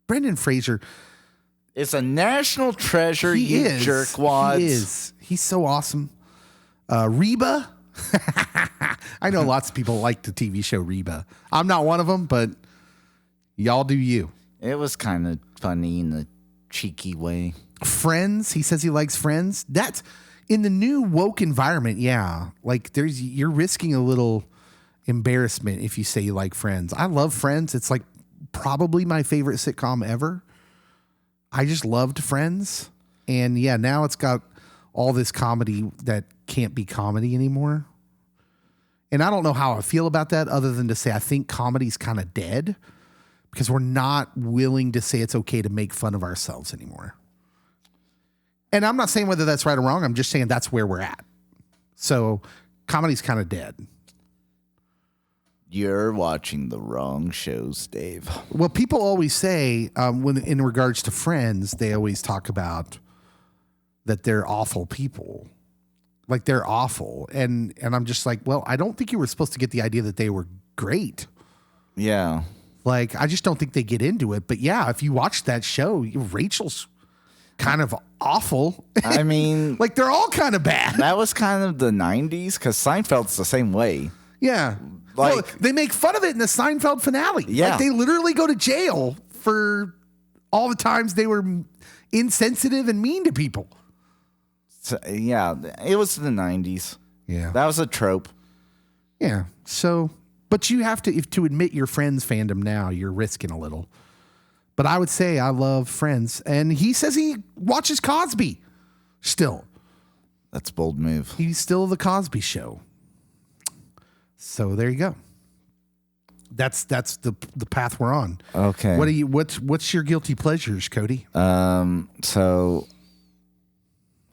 Brendan Fraser. It's a national treasure, He is. jerkwads. He is. He's so awesome. Reba. I know lots of people like the TV show Reba. I'm not one of them, but y'all do you. It was kind of funny in a cheeky way. Friends. He says he likes Friends. That's in the new woke environment. Yeah. Like you're risking a little embarrassment if you say you like Friends. I love Friends. It's like probably my favorite sitcom ever. I just loved Friends. And yeah, now it's got all this comedy that can't be comedy anymore. And I don't know how I feel about that other than to say I think comedy's kind of dead because we're not willing to say it's okay to make fun of ourselves anymore. And I'm not saying whether that's right or wrong. I'm just saying that's where we're at. So comedy's kind of dead. You're watching the wrong shows, Dave. Well, people always say when in regards to Friends, they always talk about that they're awful people. Like they're awful. And I'm just like, well, I don't think you were supposed to get the idea that they were great. Yeah. Like, I just don't think they get into it. But yeah, if you watch that show, Rachel's kind of awful. I mean, like they're all kind of bad. that was kind of the 90s because Seinfeld's the same way. Yeah. Like, well, they make fun of it in the Seinfeld finale. Yeah. Like they literally go to jail for all the times they were insensitive and mean to people. So, yeah, it was the 90s. Yeah. That was a trope. Yeah. So, but you have to admit your Friends fandom now, you're risking a little. But I would say I love Friends. And he says he watches Cosby still. That's a bold move. He's still the Cosby Show. So there you go. That's the path we're on. Okay. What's your guilty pleasures, Cody? So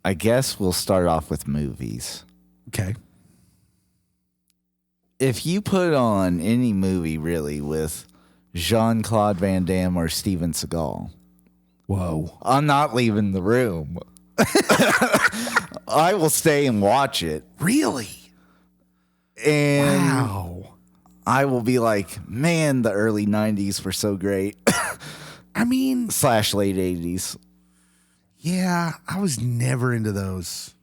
I guess we'll start off with movies. Okay. If you put on any movie really with Jean-Claude Van Damme or Steven Seagal, Whoa. I'm not leaving the room. I will stay and watch it. Really? And Wow. I will be like, man, the early 90s were so great. I mean, / late 80s. yeah, I was never into those.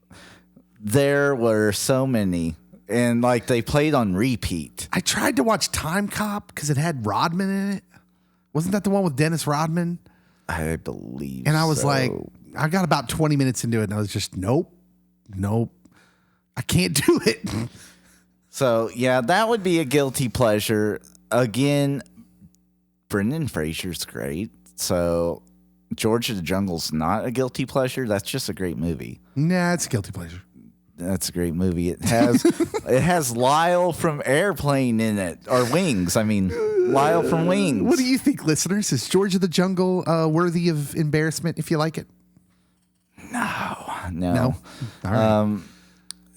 There were so many. And like they played on repeat. I tried to watch Time Cop because it had Rodman in it. Wasn't that the one with Dennis Rodman? I believe And I was so. like, I got about 20 minutes into it and I was just, nope. I can't do it. So, yeah, that would be a guilty pleasure. Again, Brendan Fraser's great. So, George of the Jungle's not a guilty pleasure. That's just a great movie. Nah, it's a guilty pleasure. That's a great movie. It has Lyle from Airplane in it, or Wings. I mean, Lyle from Wings. What do you think, listeners? Is George of the Jungle worthy of embarrassment if you like it? No. All right.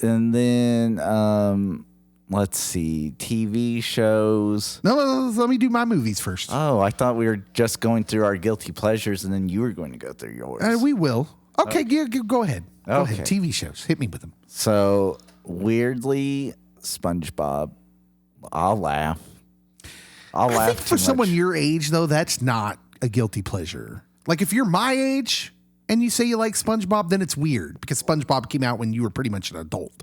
And then let's see, TV shows. No, let me do my movies first. Oh, I thought we were just going through our guilty pleasures, and then you were going to go through yours. We will. Okay, go ahead. Go Okay. ahead. TV shows. Hit me with them. So, weirdly, SpongeBob. I'll laugh. I think for too someone much. your age, though, that's not a guilty pleasure. Like if you're my age and you say you like SpongeBob, then it's weird because SpongeBob came out when you were pretty much an adult.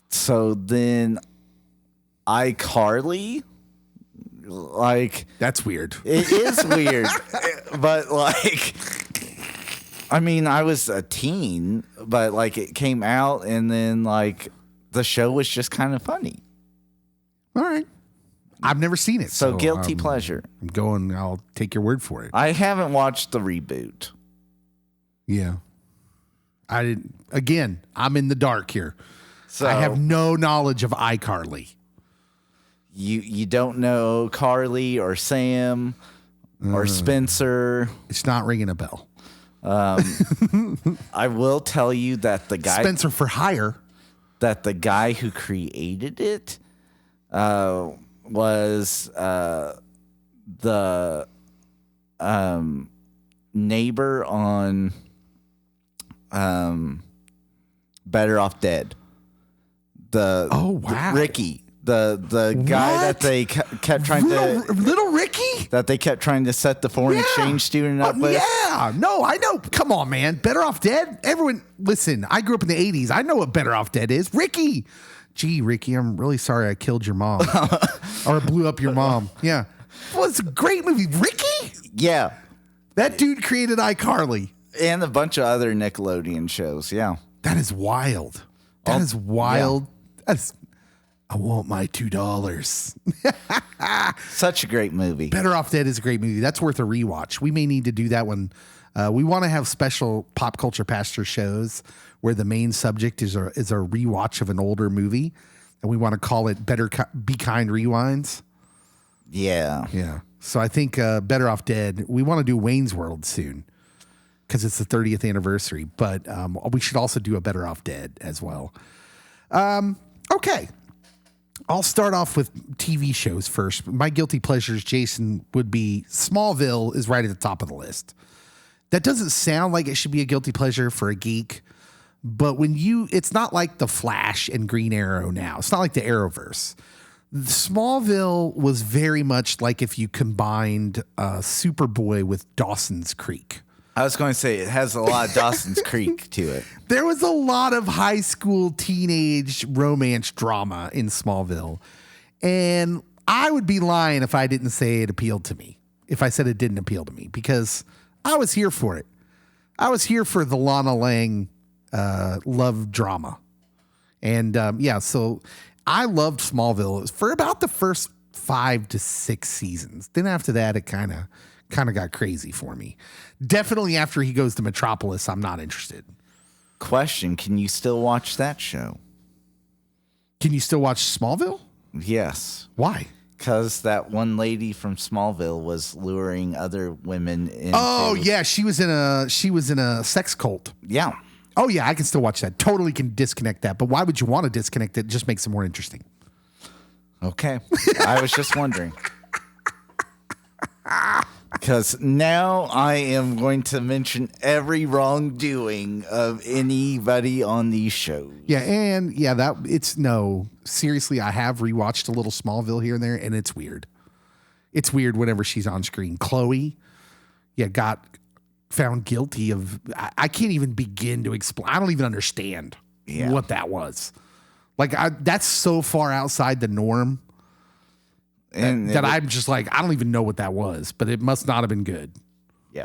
So then, iCarly, like That's weird. it is weird, but like, I mean, I was a teen, but like it came out, and then like the show was just kind of funny. All right. I've never seen it. So guilty pleasure. I'll take your word for it. I haven't watched the reboot. Yeah. I didn't. Again, I'm in the dark here. So I have no knowledge of iCarly. You don't know Carly or Sam or Spencer. It's not ringing a bell. I will tell you that the guy Spencer for Hire. That the guy who created it was the neighbor on Better Off Dead. Ricky, the guy that they kept trying little Ricky, that they kept trying to set the foreign exchange student up with. Yeah, no, I know. Come on, man. Better Off Dead. Everyone, listen. I grew up in the '80s. I know what Better Off Dead is. Ricky. Gee, Ricky, I'm really sorry I killed your mom or blew up your mom. Yeah, well, it's a great movie. Ricky. Yeah, that dude created iCarly and a bunch of other Nickelodeon shows. Yeah, that is wild. That is wild. Yeah. I want my $2. Such a great movie. Better Off Dead is a great movie. That's worth a rewatch. We may need to do that one. We want to have special pop culture pastor shows where the main subject is a rewatch of an older movie, and we want to call it Be Kind Rewinds. Yeah. Yeah. So I think Better Off Dead, we want to do Wayne's World soon because it's the 30th anniversary, but we should also do a Better Off Dead as well. Okay. I'll start off with TV shows first. My guilty pleasures, Jason, would be Smallville is right at the top of the list. That doesn't sound like it should be a guilty pleasure for a geek, but it's not like The Flash and Green Arrow now. It's not like the Arrowverse. Smallville was very much like if you combined Superboy with Dawson's Creek. I was going to say it has a lot of Dawson's Creek to it. There was a lot of high school teenage romance drama in Smallville. And I would be lying if I didn't say it appealed to me, if I said it didn't appeal to me, because I was here for it. I was here for the Lana Lang love drama. And so I loved Smallville for about the first 5 to 6 seasons. Then after that, it kind of got crazy for me. Definitely after he goes to Metropolis, I'm not interested. Question, can you still watch that show? Can you still watch Smallville? Yes. Why? Because that one lady from Smallville was luring other women into... Oh, yeah. She was in a sex cult. Yeah. Oh, yeah. I can still watch that. Totally can disconnect that. But why would you want to disconnect it? It just makes it more interesting. Okay. I was just wondering. Because now I am going to mention every wrongdoing of anybody on these shows. Yeah, and seriously, I have rewatched a little Smallville here and there, and it's weird. It's weird whenever she's on screen. Chloe, got found guilty of, I can't even begin to explain. I don't even understand what that was. Like, that's so far outside the norm. That I'm just like, I don't even know what that was, but it must not have been good. Yeah.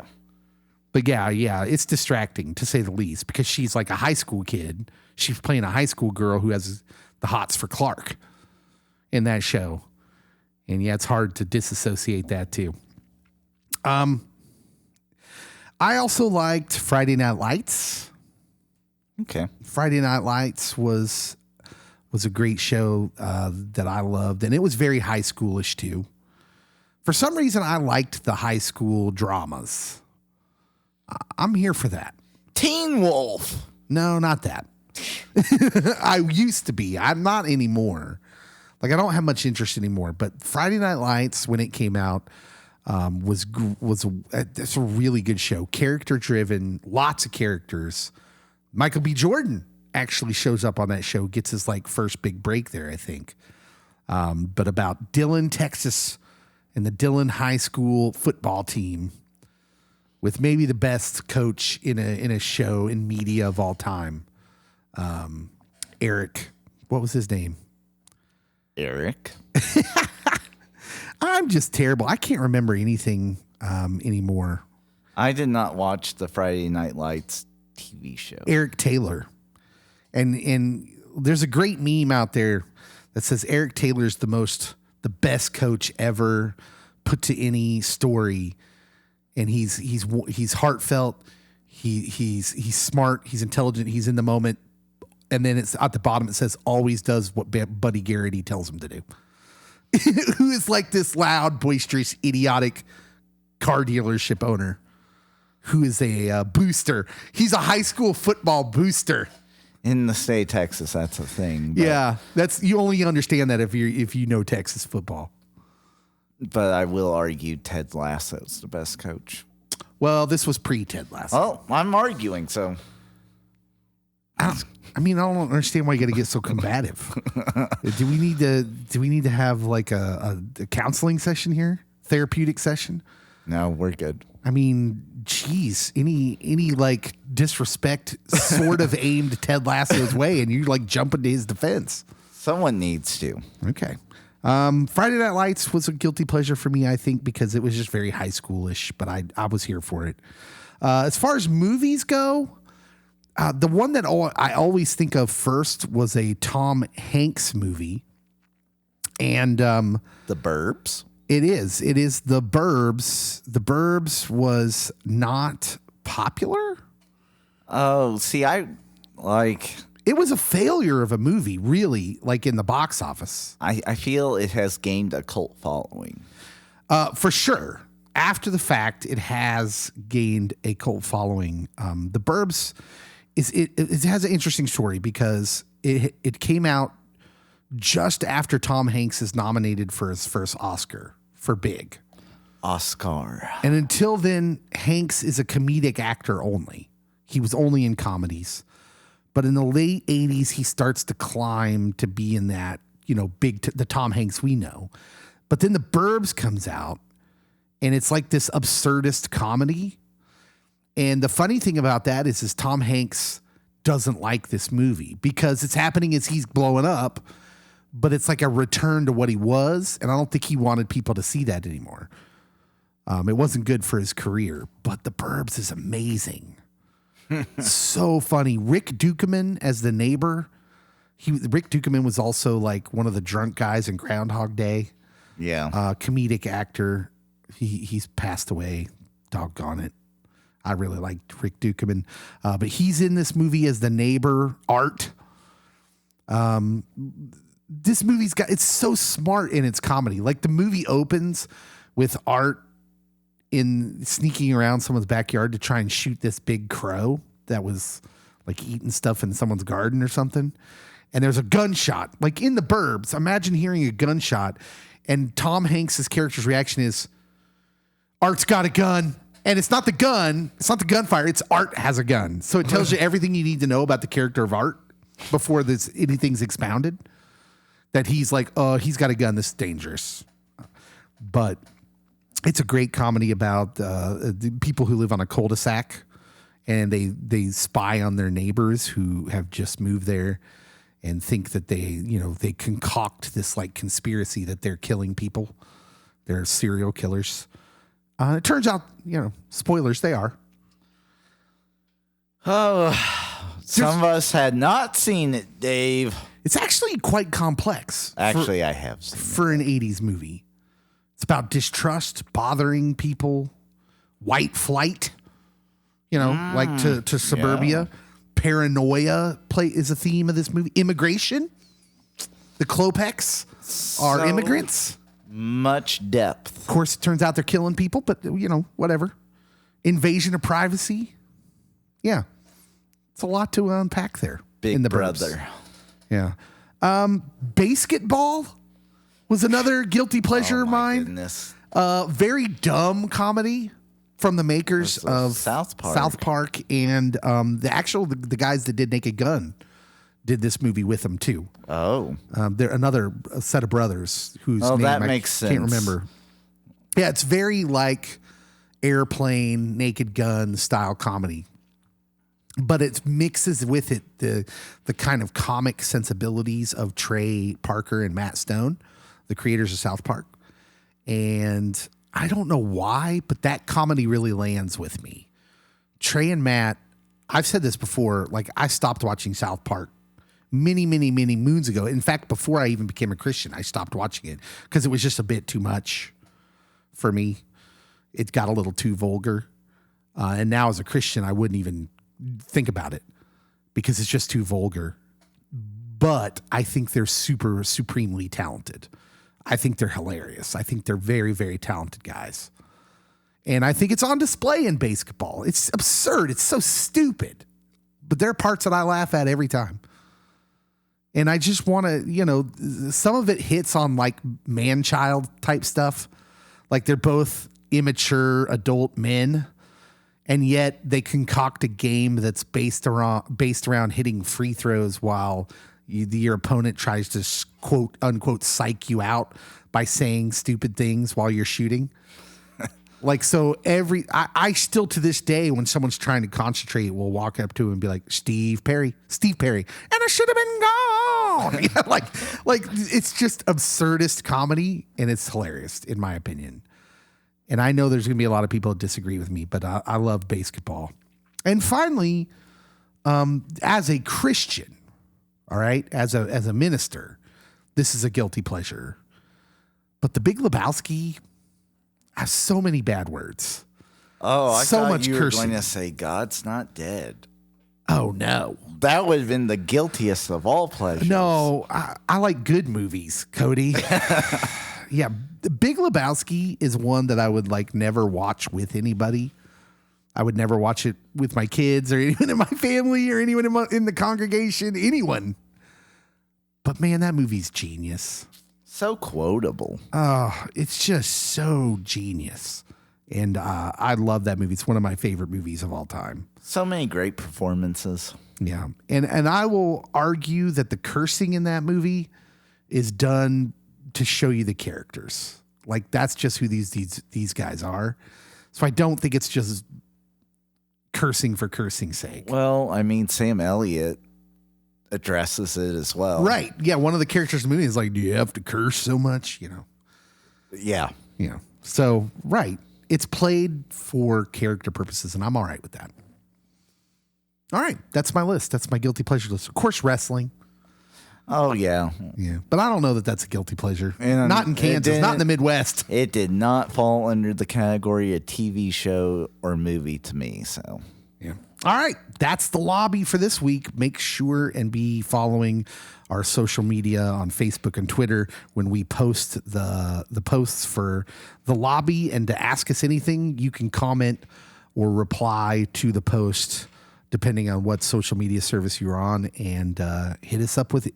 But yeah, it's distracting to say the least because she's like a high school kid. She's playing a high school girl who has the hots for Clark in that show. And yeah, it's hard to disassociate that too. I also liked Friday Night Lights. Okay. Friday Night Lights was a great show that I loved, and it was very high schoolish too. For some reason, I liked the high school dramas. I'm here for that. Teen Wolf. No, not that. I used to be. I'm not anymore. Like, I don't have much interest anymore. But Friday Night Lights, when it came out, it's a really good show. Character driven, lots of characters. Michael B. Jordan actually shows up on that show, gets his first big break there, I think. But about Dillon, Texas, and the Dillon High School football team, with maybe the best coach in a show in media of all time, Eric. What was his name? Eric. I'm just terrible. I can't remember anything anymore. I did not watch the Friday Night Lights TV show. Eric Taylor. And there's a great meme out there that says Eric Taylor's the best coach ever put to any story, and he's heartfelt, he's smart, he's intelligent, he's in the moment, and then it's at the bottom it says always does what Buddy Garrity tells him to do. Who is like this loud, boisterous, idiotic car dealership owner who is a booster. He's a high school football booster. In the state of Texas, that's a thing. But, Yeah, you only understand that if you know Texas football. But I will argue Ted Lasso's the best coach. Well, this was pre-Ted Lasso. Well, I'm arguing, so. I don't understand why you got to get so combative. Do we need to have like a counseling session here? Therapeutic session? No, we're good. I mean, geez, any like disrespect sort of aimed Ted Lasso's way, and you like jump into his defense. Someone needs to. Okay. Friday Night Lights was a guilty pleasure for me, I think, because it was just very high schoolish, but I was here for it. As far as movies go, the one that I always think of first was a Tom Hanks movie. And The Burbs? It is The Burbs. The Burbs was not popular. Oh, see, It was a failure of a movie, really, like in the box office. I feel it has gained a cult following. For sure. After the fact, it has gained a cult following. The Burbs it has an interesting story because it came out just after Tom Hanks is nominated for his first Oscar for Big. Oscar. And until then, Hanks is a comedic actor only. He was only in comedies. But in the late 80s, he starts to climb to be in that, the Tom Hanks we know. But then The Burbs comes out, and it's like this absurdist comedy. And the funny thing about that is Tom Hanks doesn't like this movie because it's happening as he's blowing up, but it's like a return to what he was. And I don't think he wanted people to see that anymore. It wasn't good for his career, but The Burbs is amazing. So funny. Rick Dukeman as the neighbor. Rick Dukeman was also like one of the drunk guys in Groundhog Day. Yeah. Comedic actor. He's passed away. Doggone it. I really liked Rick Dukeman. But he's in this movie as the neighbor, Art. This movie's it's so smart in its comedy. Like the movie opens with Art sneaking around someone's backyard to try and shoot this big crow that was like eating stuff in someone's garden or something. And there's a gunshot, like in The Burbs. Imagine hearing a gunshot, and Tom Hanks' character's reaction is, Art's got a gun. And it's not the gun. It's not the gunfire. It's Art has a gun. So it tells you everything you need to know about the character of Art before anything's expounded. That he's like, oh, he's got a gun. This is dangerous. But it's a great comedy about the people who live on a cul-de-sac, and they spy on their neighbors who have just moved there and think that they concoct this like conspiracy that they're killing people. They're serial killers. It turns out, spoilers, they are. Oh, some of us had not seen it, Dave. It's actually quite complex. Actually, I have seen it. For an 80s movie. It's about distrust, bothering people, white flight, like to suburbia. Yeah. Paranoia is a theme of this movie. Immigration. The Klopeks are immigrants. Much depth. Of course, it turns out they're killing people, but, whatever. Invasion of privacy. Yeah. It's a lot to unpack there. Big in the brother. Burbs. Yeah. Basketball was another guilty pleasure of mine. Goodness. Very dumb comedy from the makers of South Park. South Park, and the guys that did Naked Gun did this movie with them too. Oh. They're another set of brothers whose name that I makes sense. Can't remember. Yeah, it's very like Airplane, Naked Gun style comedy. But it mixes with it the kind of comic sensibilities of Trey Parker and Matt Stone, the creators of South Park. And I don't know why, but that comedy really lands with me. Trey and Matt, I've said this before, like I stopped watching South Park many, many, many moons ago. In fact, before I even became a Christian, I stopped watching it because it was just a bit too much for me. It got a little too vulgar. And now as a Christian, I wouldn't even think about it because it's just too vulgar. But I think they're supremely talented. I think they're hilarious. I think they're very, very talented guys. And I think it's on display in basketball. It's absurd. It's so stupid. But there are parts that I laugh at every time. And I just want to, some of it hits on like man-child type stuff. Like they're both immature adult men. And yet they concoct a game that's based around hitting free throws while your opponent tries to quote unquote psych you out by saying stupid things while you're shooting. Like, so I still to this day, when someone's trying to concentrate, will walk up to him and be like, Steve Perry, and I should have been gone. Like it's just absurdist comedy, and it's hilarious in my opinion. And I know there's going to be a lot of people that disagree with me, but I love basketball. And finally, as a Christian, all right, as a minister, this is a guilty pleasure. But The Big Lebowski has so many bad words. Oh, I so thought much you were cursing. going to say God's not dead. Oh, no. That would have been the guiltiest of all pleasures. No, I like good movies, Cody. Yeah, The Big Lebowski is one that I would like never watch with anybody. I would never watch it with my kids or anyone in my family or anyone in the congregation, anyone. But man, that movie's genius. So quotable. Oh, it's just so genius. And I love that movie. It's one of my favorite movies of all time. So many great performances. Yeah. And I will argue that the cursing in that movie is done to show you the characters. Like that's just who these guys are. So I don't think it's just cursing for cursing's sake. Well, I mean, Sam Elliott addresses it as well. Right. Yeah. One of the characters in the movie is like, do you have to curse so much? Yeah. So, right. It's played for character purposes, and I'm all right with that. All right. That's my list. That's my guilty pleasure list. Of course, wrestling. Oh, yeah. Yeah. But I don't know that that's a guilty pleasure. And not in Kansas, not in the Midwest. It did not fall under the category of TV show or movie to me. So, yeah. All right. That's the lobby for this week. Make sure and be following our social media on Facebook and Twitter when we post the posts for the lobby. And to ask us anything, you can comment or reply to the post depending on what social media service you're on, and hit us up with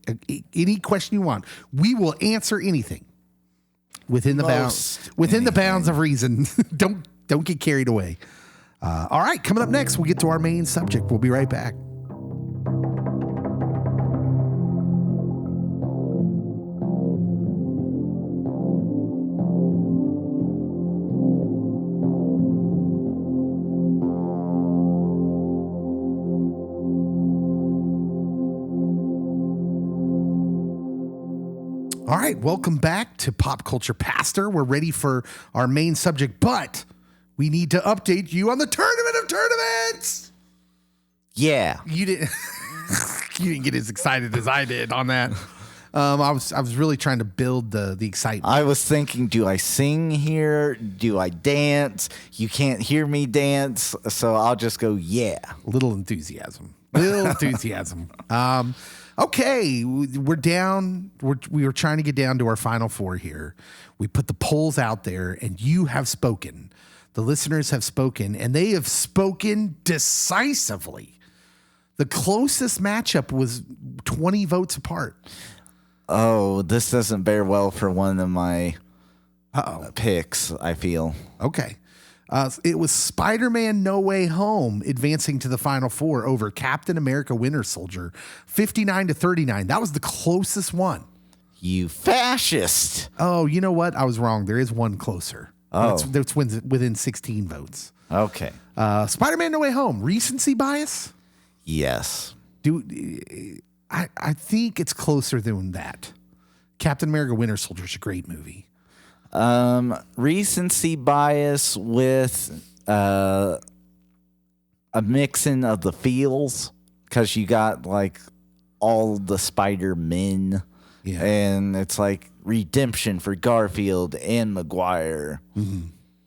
any question you want. We will answer anything within the bounds of reason. Don't get carried away. All right, coming up next, we'll get to our main subject. We'll be right back. All right, welcome back to Pop Culture Pastor. We're ready for our main subject, but we need to update you on the Tournament of Tournaments. yeah. You didn't get as excited as I did on that. I was really trying to build the excitement. I was thinking, do I sing here? Do I dance? You can't hear me dance, so I'll just go, yeah. Little enthusiasm. Okay, we're down. We were trying to get down to our final four here. We put the polls out there, and you have spoken. The listeners have spoken, and they have spoken decisively. The closest matchup was 20 votes apart. Oh, this doesn't bear well for one of my picks, I feel. Okay. It was Spider-Man No Way Home advancing to the Final Four over Captain America Winter Soldier, 59-39. That was the closest one. You fascist. Oh, you know what? I was wrong. There is one closer. Oh. That's within 16 votes. Okay. Spider-Man No Way Home, recency bias? Yes. I think it's closer than that. Captain America Winter Soldier is a great movie. Recency bias with a mixing of the feels, because you got like all the Spider-Men. Yeah. And it's like redemption for Garfield and Maguire.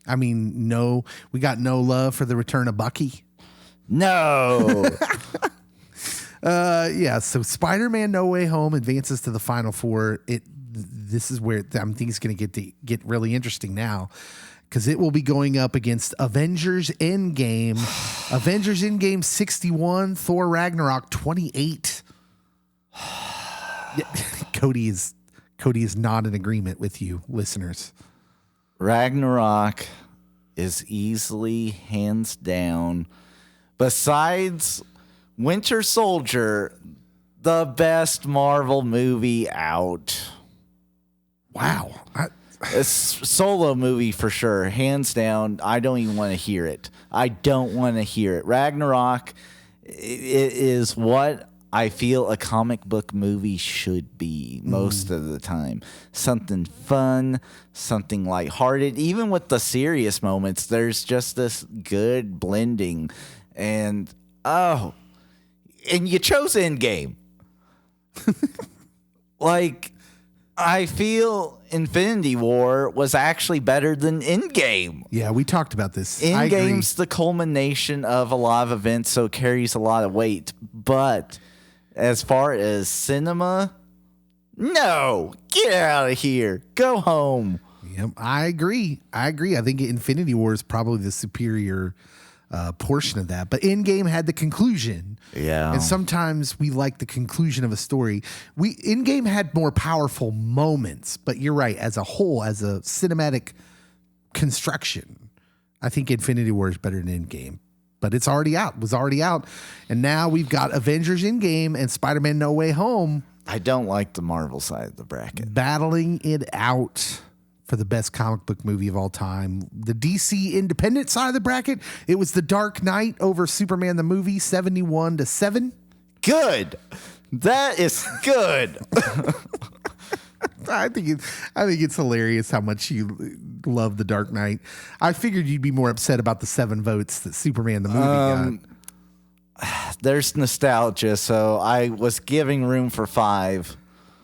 I mean, we got no love for the return of Bucky. No. Yeah, so Spider-Man No Way Home advances to the Final Four. This is where I think it's going to get really interesting now, because it will be going up against Avengers Endgame. Avengers Endgame 61, Thor Ragnarok 28. Cody is not in agreement with you, listeners. Ragnarok is easily, hands down, besides Winter Soldier, the best Marvel movie out. Wow. A solo movie for sure, hands down. I don't even want to hear it. I don't want to hear it. Ragnarok, it is what I feel a comic book movie should be most of the time. Something fun, something lighthearted. Even with the serious moments, there's just this good blending. And you chose Endgame. Like, I feel Infinity War was actually better than Endgame. Yeah, we talked about this. Endgame's the culmination of a lot of events, so it carries a lot of weight. But as far as cinema, no, get out of here. Go home. Yep, I agree. I think Infinity War is probably the superior portion of that. But Endgame had the conclusion. Yeah. And sometimes we like the conclusion of a story. Endgame had more powerful moments, but you're right. As a whole, as a cinematic construction, I think Infinity War is better than Endgame. But it's already out. Was already out. And now we've got Avengers Endgame and Spider-Man No Way Home. I don't like the Marvel side of the bracket. Battling it out for the best comic book movie of all time. The DC independent side of the bracket, it was The Dark Knight over Superman the movie, 71-7. Good. That is good. I think it's hilarious how much you love The Dark Knight. I figured you'd be more upset about the 7 votes that Superman the movie got. There's nostalgia, so I was giving room for 5.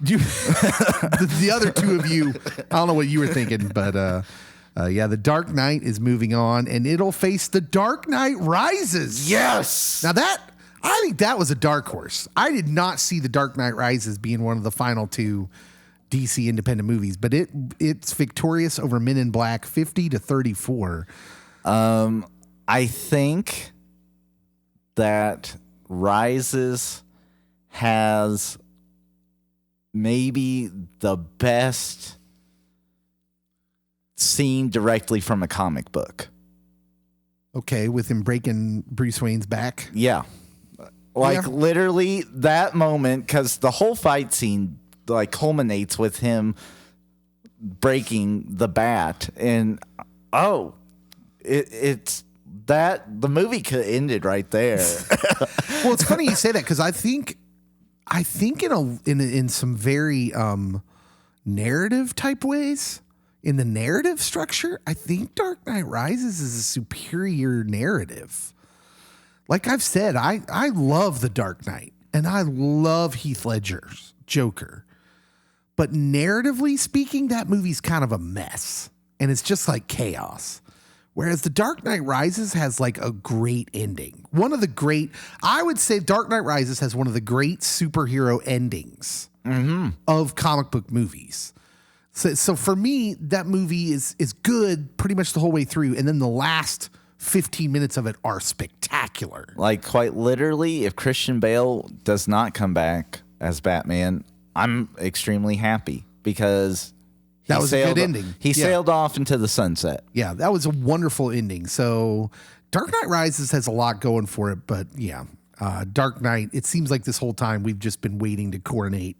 The other 2 of you, I don't know what you were thinking, but yeah, The Dark Knight is moving on, and it'll face The Dark Knight Rises. Yes. Now I think that was a dark horse. I did not see The Dark Knight Rises being one of the final 2 DC independent movies, but it's victorious over Men in Black, 50-34. I think that Rises has maybe the best scene directly from a comic book. Okay, with him breaking Bruce Wayne's back. Yeah. Literally that moment, because the whole fight scene culminates with him breaking the bat. And it's that the movie could have ended right there. Well, it's funny you say that, because I think in some very narrative type ways, in the narrative structure, I think Dark Knight Rises is a superior narrative. Like I've said, I love The Dark Knight and I love Heath Ledger's Joker. But narratively speaking, that movie's kind of a mess and it's just like chaos. Whereas The Dark Knight Rises has like a great ending. I would say Dark Knight Rises has one of the great superhero endings of comic book movies. So for me, that movie is good pretty much the whole way through. And then the last 15 minutes of it are spectacular. Like quite literally, if Christian Bale does not come back as Batman, I'm extremely happy because that was a good ending. He sailed off into the sunset. Yeah, that was a wonderful ending. So Dark Knight Rises has a lot going for it, but yeah, Dark Knight, it seems like this whole time we've just been waiting to coronate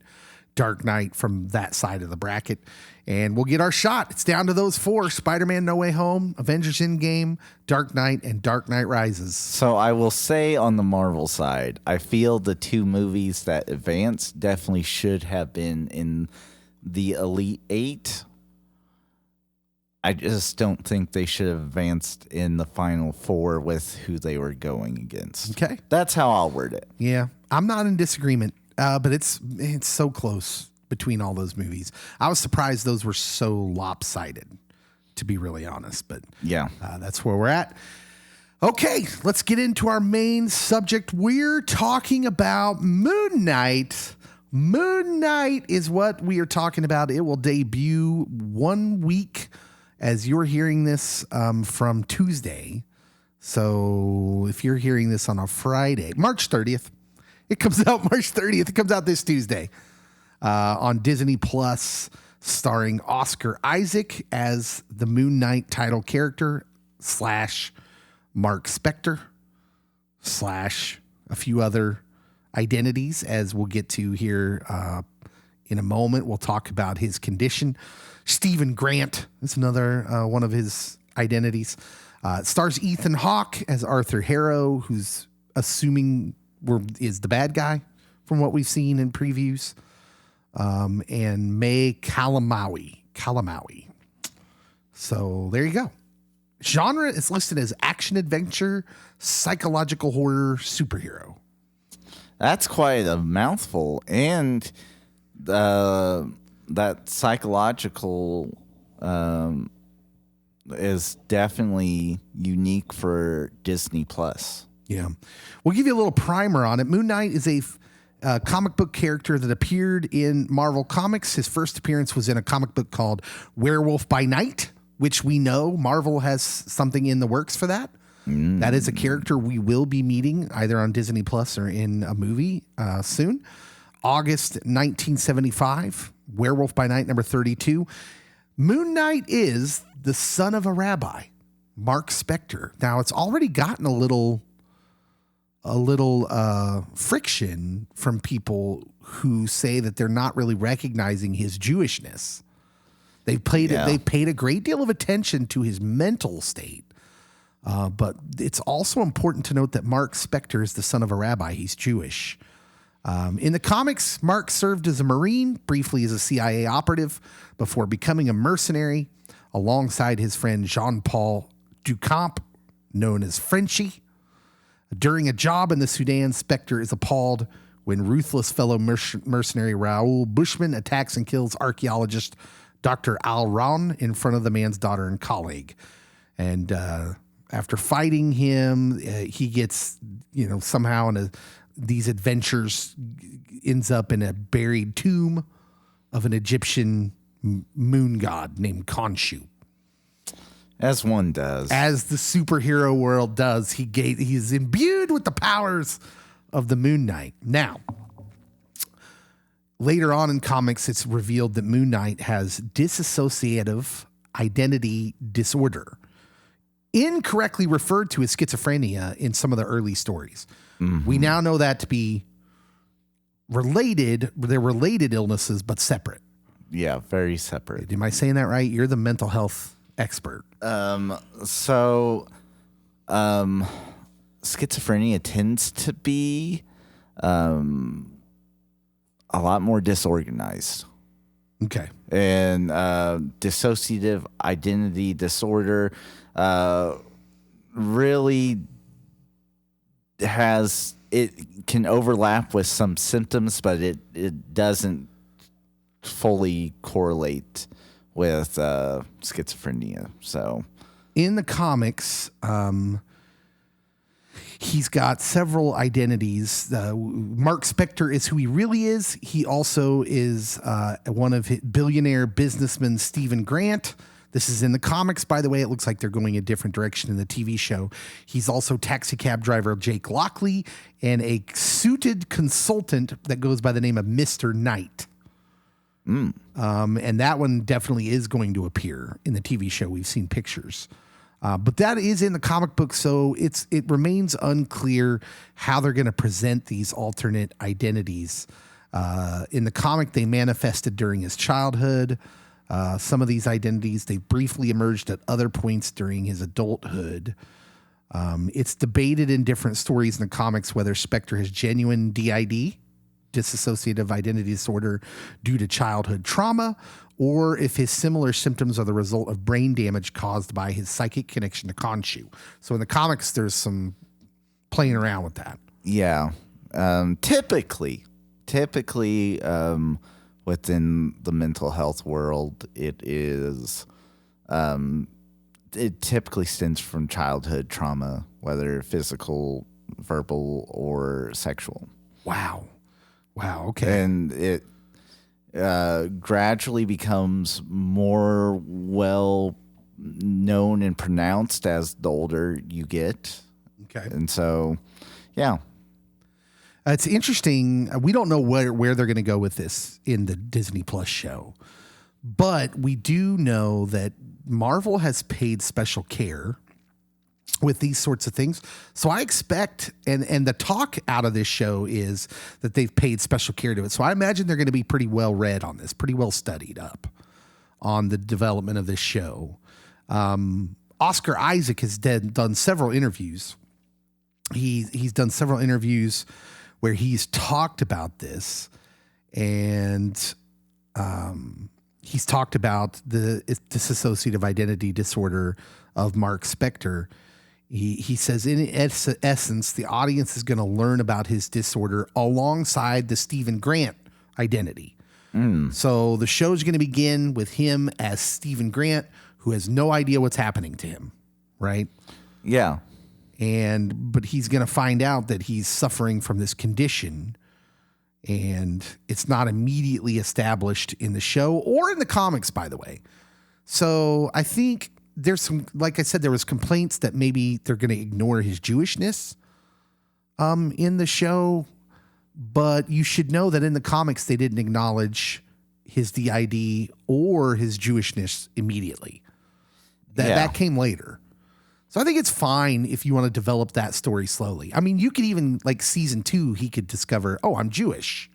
Dark Knight from that side of the bracket. And we'll get our shot. It's down to those 4: Spider-Man No Way Home, Avengers Endgame, Dark Knight, and Dark Knight Rises. So I will say on the Marvel side, I feel the 2 movies that advanced definitely should have been in the Elite 8. I just don't think they should have advanced in the Final 4 with who they were going against. Okay. That's how I'll word it. Yeah, I'm not in disagreement. but it's so close between all those movies. I was surprised those were so lopsided, to be really honest. But Yeah. that's where we're at. Okay, let's get into our main subject. We're talking about Moon Knight. Moon Knight is what we are talking about. It will debut 1 week as you're hearing this from Tuesday. So if you're hearing this on a Friday, March 30th, it comes out March 30th. It comes out this Tuesday on Disney Plus, starring Oscar Isaac as the Moon Knight title character / Mark Spector / a few other identities, as we'll get to here in a moment. We'll talk about his condition. Stephen Grant is another one of his identities. It stars Ethan Hawke as Arthur Harrow, who's assuming is the bad guy from what we've seen in previews. And May Kalamaui. So there you go. Genre is listed as action adventure, psychological horror, superhero. That's quite a mouthful. And that psychological is definitely unique for Disney Plus. Yeah. We'll give you a little primer on it. Moon Knight is a comic book character that appeared in Marvel Comics. His first appearance was in a comic book called Werewolf by Night, which we know Marvel has something in the works for that. That is a character we will be meeting either on Disney Plus or in a movie soon. August 1975, Werewolf by Night number 32. Moon Knight is the son of a rabbi, Mark Spector. Now, it's already gotten a little friction from people who say that they're not really recognizing his Jewishness. They paid a great deal of attention to his mental state. But it's also important to note that Mark Spector is the son of a rabbi. He's Jewish. In the comics, Mark served as a Marine, briefly as a CIA operative, before becoming a mercenary alongside his friend Jean-Paul Ducamp, known as Frenchie. During a job in the Sudan, Spector is appalled when ruthless fellow mercenary Raoul Bushman attacks and kills archaeologist Dr. Al-Ron in front of the man's daughter and colleague. And after fighting him, he gets, somehow in these adventures ends up in a buried tomb of an Egyptian moon god named Khonshu. As one does. As the superhero world does, he's imbued with the powers of the Moon Knight. Now, later on in comics, it's revealed that Moon Knight has dissociative identity disorder, incorrectly referred to as schizophrenia in some of the early stories. Mm-hmm. We now know that to be related. They're related illnesses, but separate. Yeah, very separate. Am I saying that right? You're the mental health expert. Schizophrenia tends to be a lot more disorganized. Okay. And dissociative identity disorder really can overlap with some symptoms, but it doesn't fully correlate with schizophrenia. So in the comics, he's got several identities. Mark Spector is who he really is. He also is one of billionaire businessman Stephen Grant. This is in the comics, by the way. It looks like they're going a different direction in the TV show. He's also taxi cab driver Jake Lockley and a suited consultant that goes by the name of Mr. Knight. And that one definitely is going to appear in the TV show. We've seen pictures. But that is in the comic book, so it remains unclear how they're going to present these alternate identities. In the comic, they manifested during his childhood. Some of these identities, they briefly emerged at other points during his adulthood. It's debated in different stories in the comics whether Spector has genuine DID, dissociative identity disorder, due to childhood trauma, or if his similar symptoms are the result of brain damage caused by his psychic connection to Khonshu. So in the comics, there's some playing around with that. Yeah. Typically, typically within the mental health world, it typically stems from childhood trauma, whether physical, verbal, or sexual. Wow. Okay. And it gradually becomes more well known and pronounced as the older you get. Okay. And so, yeah. It's interesting. We don't know where they're going to go with this in the Disney Plus show, but we do know that Marvel has paid special care with these sorts of things. So I expect, and the talk out of this show is that they've paid special care to it. So I imagine they're going to be pretty well read on this, pretty well studied up on the development of this show. Oscar Isaac has done several interviews. He's done several interviews where he's talked about this, and he's talked about the dissociative identity disorder of Mark Spector. He says, in essence, the audience is going to learn about his disorder alongside the Stephen Grant identity. So the show's going to begin with him as Stephen Grant, who has no idea what's happening to him, right? Yeah. But he's going to find out that he's suffering from this condition, and it's not immediately established in the show or in the comics, by the way. So I think there's some, like I said, there was complaints that maybe they're going to ignore his Jewishness in the show, but you should know that in the comics they didn't acknowledge his DID or his Jewishness immediately. That came later. So I think it's fine if you want to develop that story slowly. I mean, you could even, like season 2, he could discover, oh, I'm Jewish,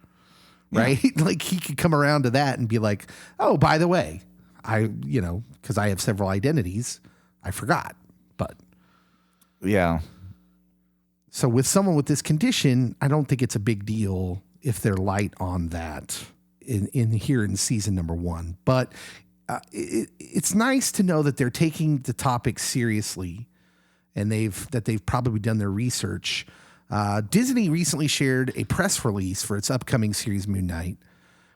right? Yeah. Like he could come around to that and be like, oh, by the way, because I have several identities, I forgot. But yeah. So with someone with this condition, I don't think it's a big deal if they're light on that in here in season number 1. But it's nice to know that they're taking the topic seriously, and they've probably done their research. Disney recently shared a press release for its upcoming series Moon Knight,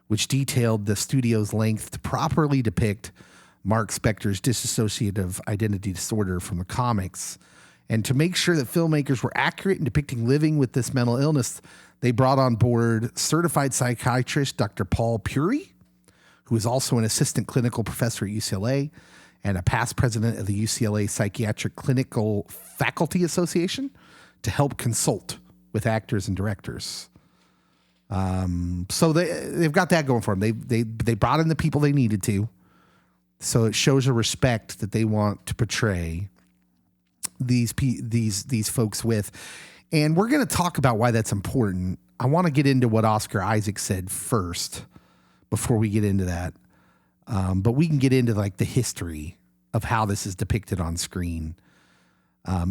which detailed the studio's length to properly depict Mark Spector's dissociative identity disorder from the comics. And to make sure that filmmakers were accurate in depicting living with this mental illness, they brought on board certified psychiatrist Dr. Paul Puri, who is also an assistant clinical professor at UCLA and a past president of the UCLA Psychiatric Clinical Faculty Association, to help consult with actors and directors. So they've got that going for them. They brought in the people they needed to. So it shows a respect that they want to portray these folks with. And we're going to talk about why that's important. I want to get into what Oscar Isaac said first before we get into that. But we can get into like the history of how this is depicted on screen.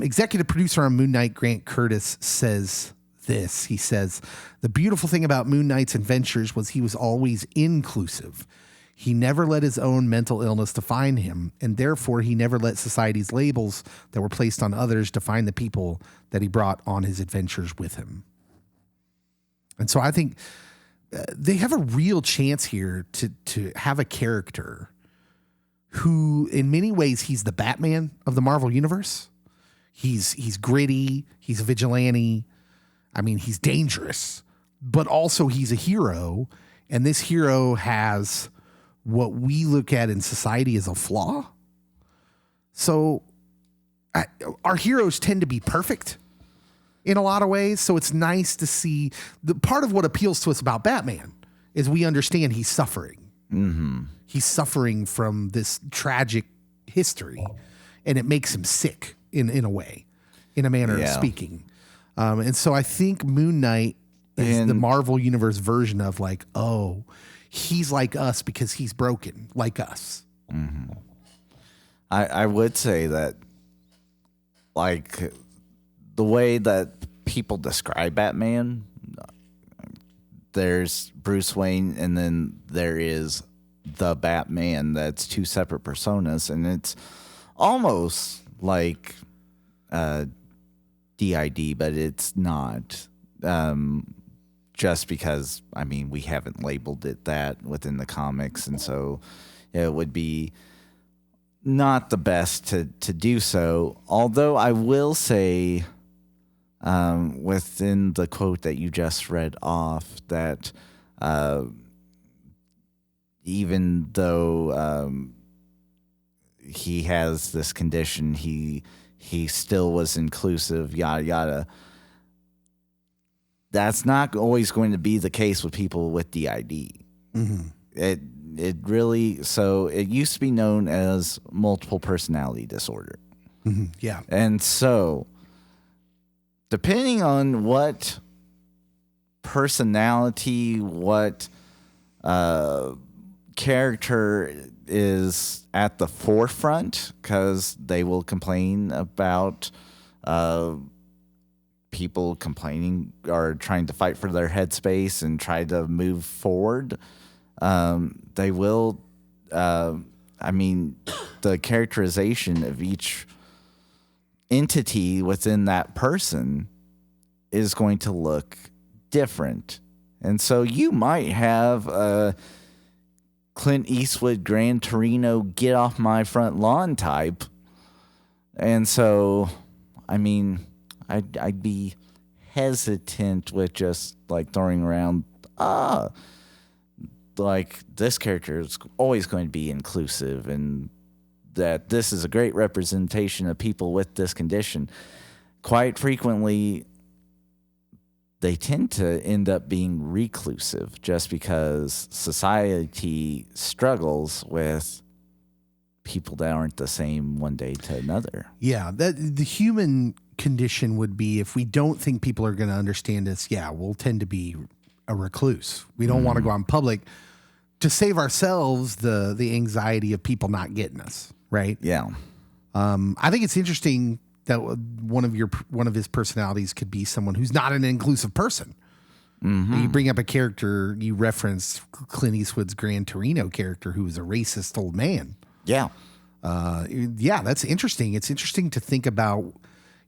Executive producer on Moon Knight, Grant Curtis, says this. He says, the beautiful thing about Moon Knight's adventures was he was always inclusive. He never let his own mental illness define him, and therefore he never let society's labels that were placed on others define the people that he brought on his adventures with him. And so I think they have a real chance here to have a character who, in many ways, he's the Batman of the Marvel Universe. He's gritty. He's a vigilante. I mean, he's dangerous, but also he's a hero. And this hero has what we look at in society as a flaw. So our heroes tend to be perfect in a lot of ways. So it's nice to see the part of what appeals to us about Batman is we understand he's suffering. Mm-hmm. He's suffering from this tragic history, and it makes him sick in a way, in a manner of speaking. And so I think Moon Knight is the Marvel Universe version of like, oh, he's like us because he's broken like us. Mm-hmm. I would say that, like, the way that people describe Batman, there's Bruce Wayne and then there is the Batman. That's two separate personas, and it's almost like DID, but it's not. just because, I mean, we haven't labeled it that within the comics. And so it would be not the best to do so. Although I will say, within the quote that you just read off, that even though he has this condition, he still was inclusive, yada yada. That's not always going to be the case with people with DID. Mm-hmm. It really, so it used to be known as multiple personality disorder. Mm-hmm. Yeah. And so, depending on what personality, what character is at the forefront, because they will complain about people complaining or trying to fight for their headspace and try to move forward. They will, I mean, the characterization of each entity within that person is going to look different. And so you might have a Clint Eastwood, Gran Torino, get off my front lawn type. And so, I mean, I'd be hesitant with just like throwing around, like this character is always going to be inclusive and that this is a great representation of people with this condition. Quite frequently, they tend to end up being reclusive just because society struggles with people that aren't the same one day to another. Yeah, that the human condition would be, if we don't think people are going to understand us, we'll tend to be a recluse. We don't want to go out in public to save ourselves the anxiety of people not getting us, right? Yeah. I think it's interesting that one of his personalities could be someone who's not an inclusive person. Mm-hmm. You bring up a character, you reference Clint Eastwood's Gran Torino character, who was a racist old man. Yeah. That's interesting. It's interesting to think about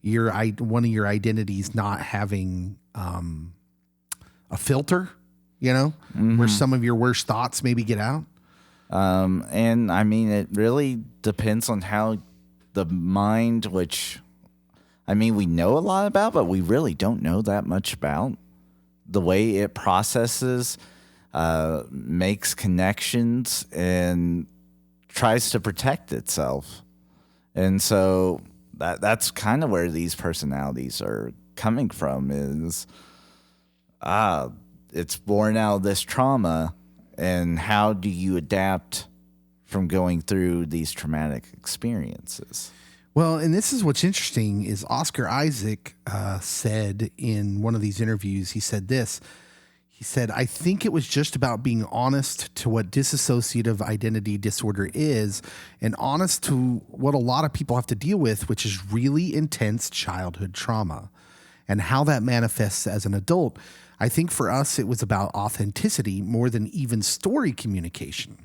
one of your identities not having a filter, where some of your worst thoughts maybe get out. And I mean, it really depends on how the mind, which, I mean, we know a lot about, but we really don't know that much about the way it processes, makes connections, and tries to protect itself. And so that's kind of where these personalities are coming from, is it's born out of this trauma, and how do you adapt from going through these traumatic experiences? Well, and this is what's interesting is Oscar Isaac said in one of these interviews, he said this. He said, I think it was just about being honest to what dissociative identity disorder is, and honest to what a lot of people have to deal with, which is really intense childhood trauma and how that manifests as an adult. I think for us, it was about authenticity more than even story communication.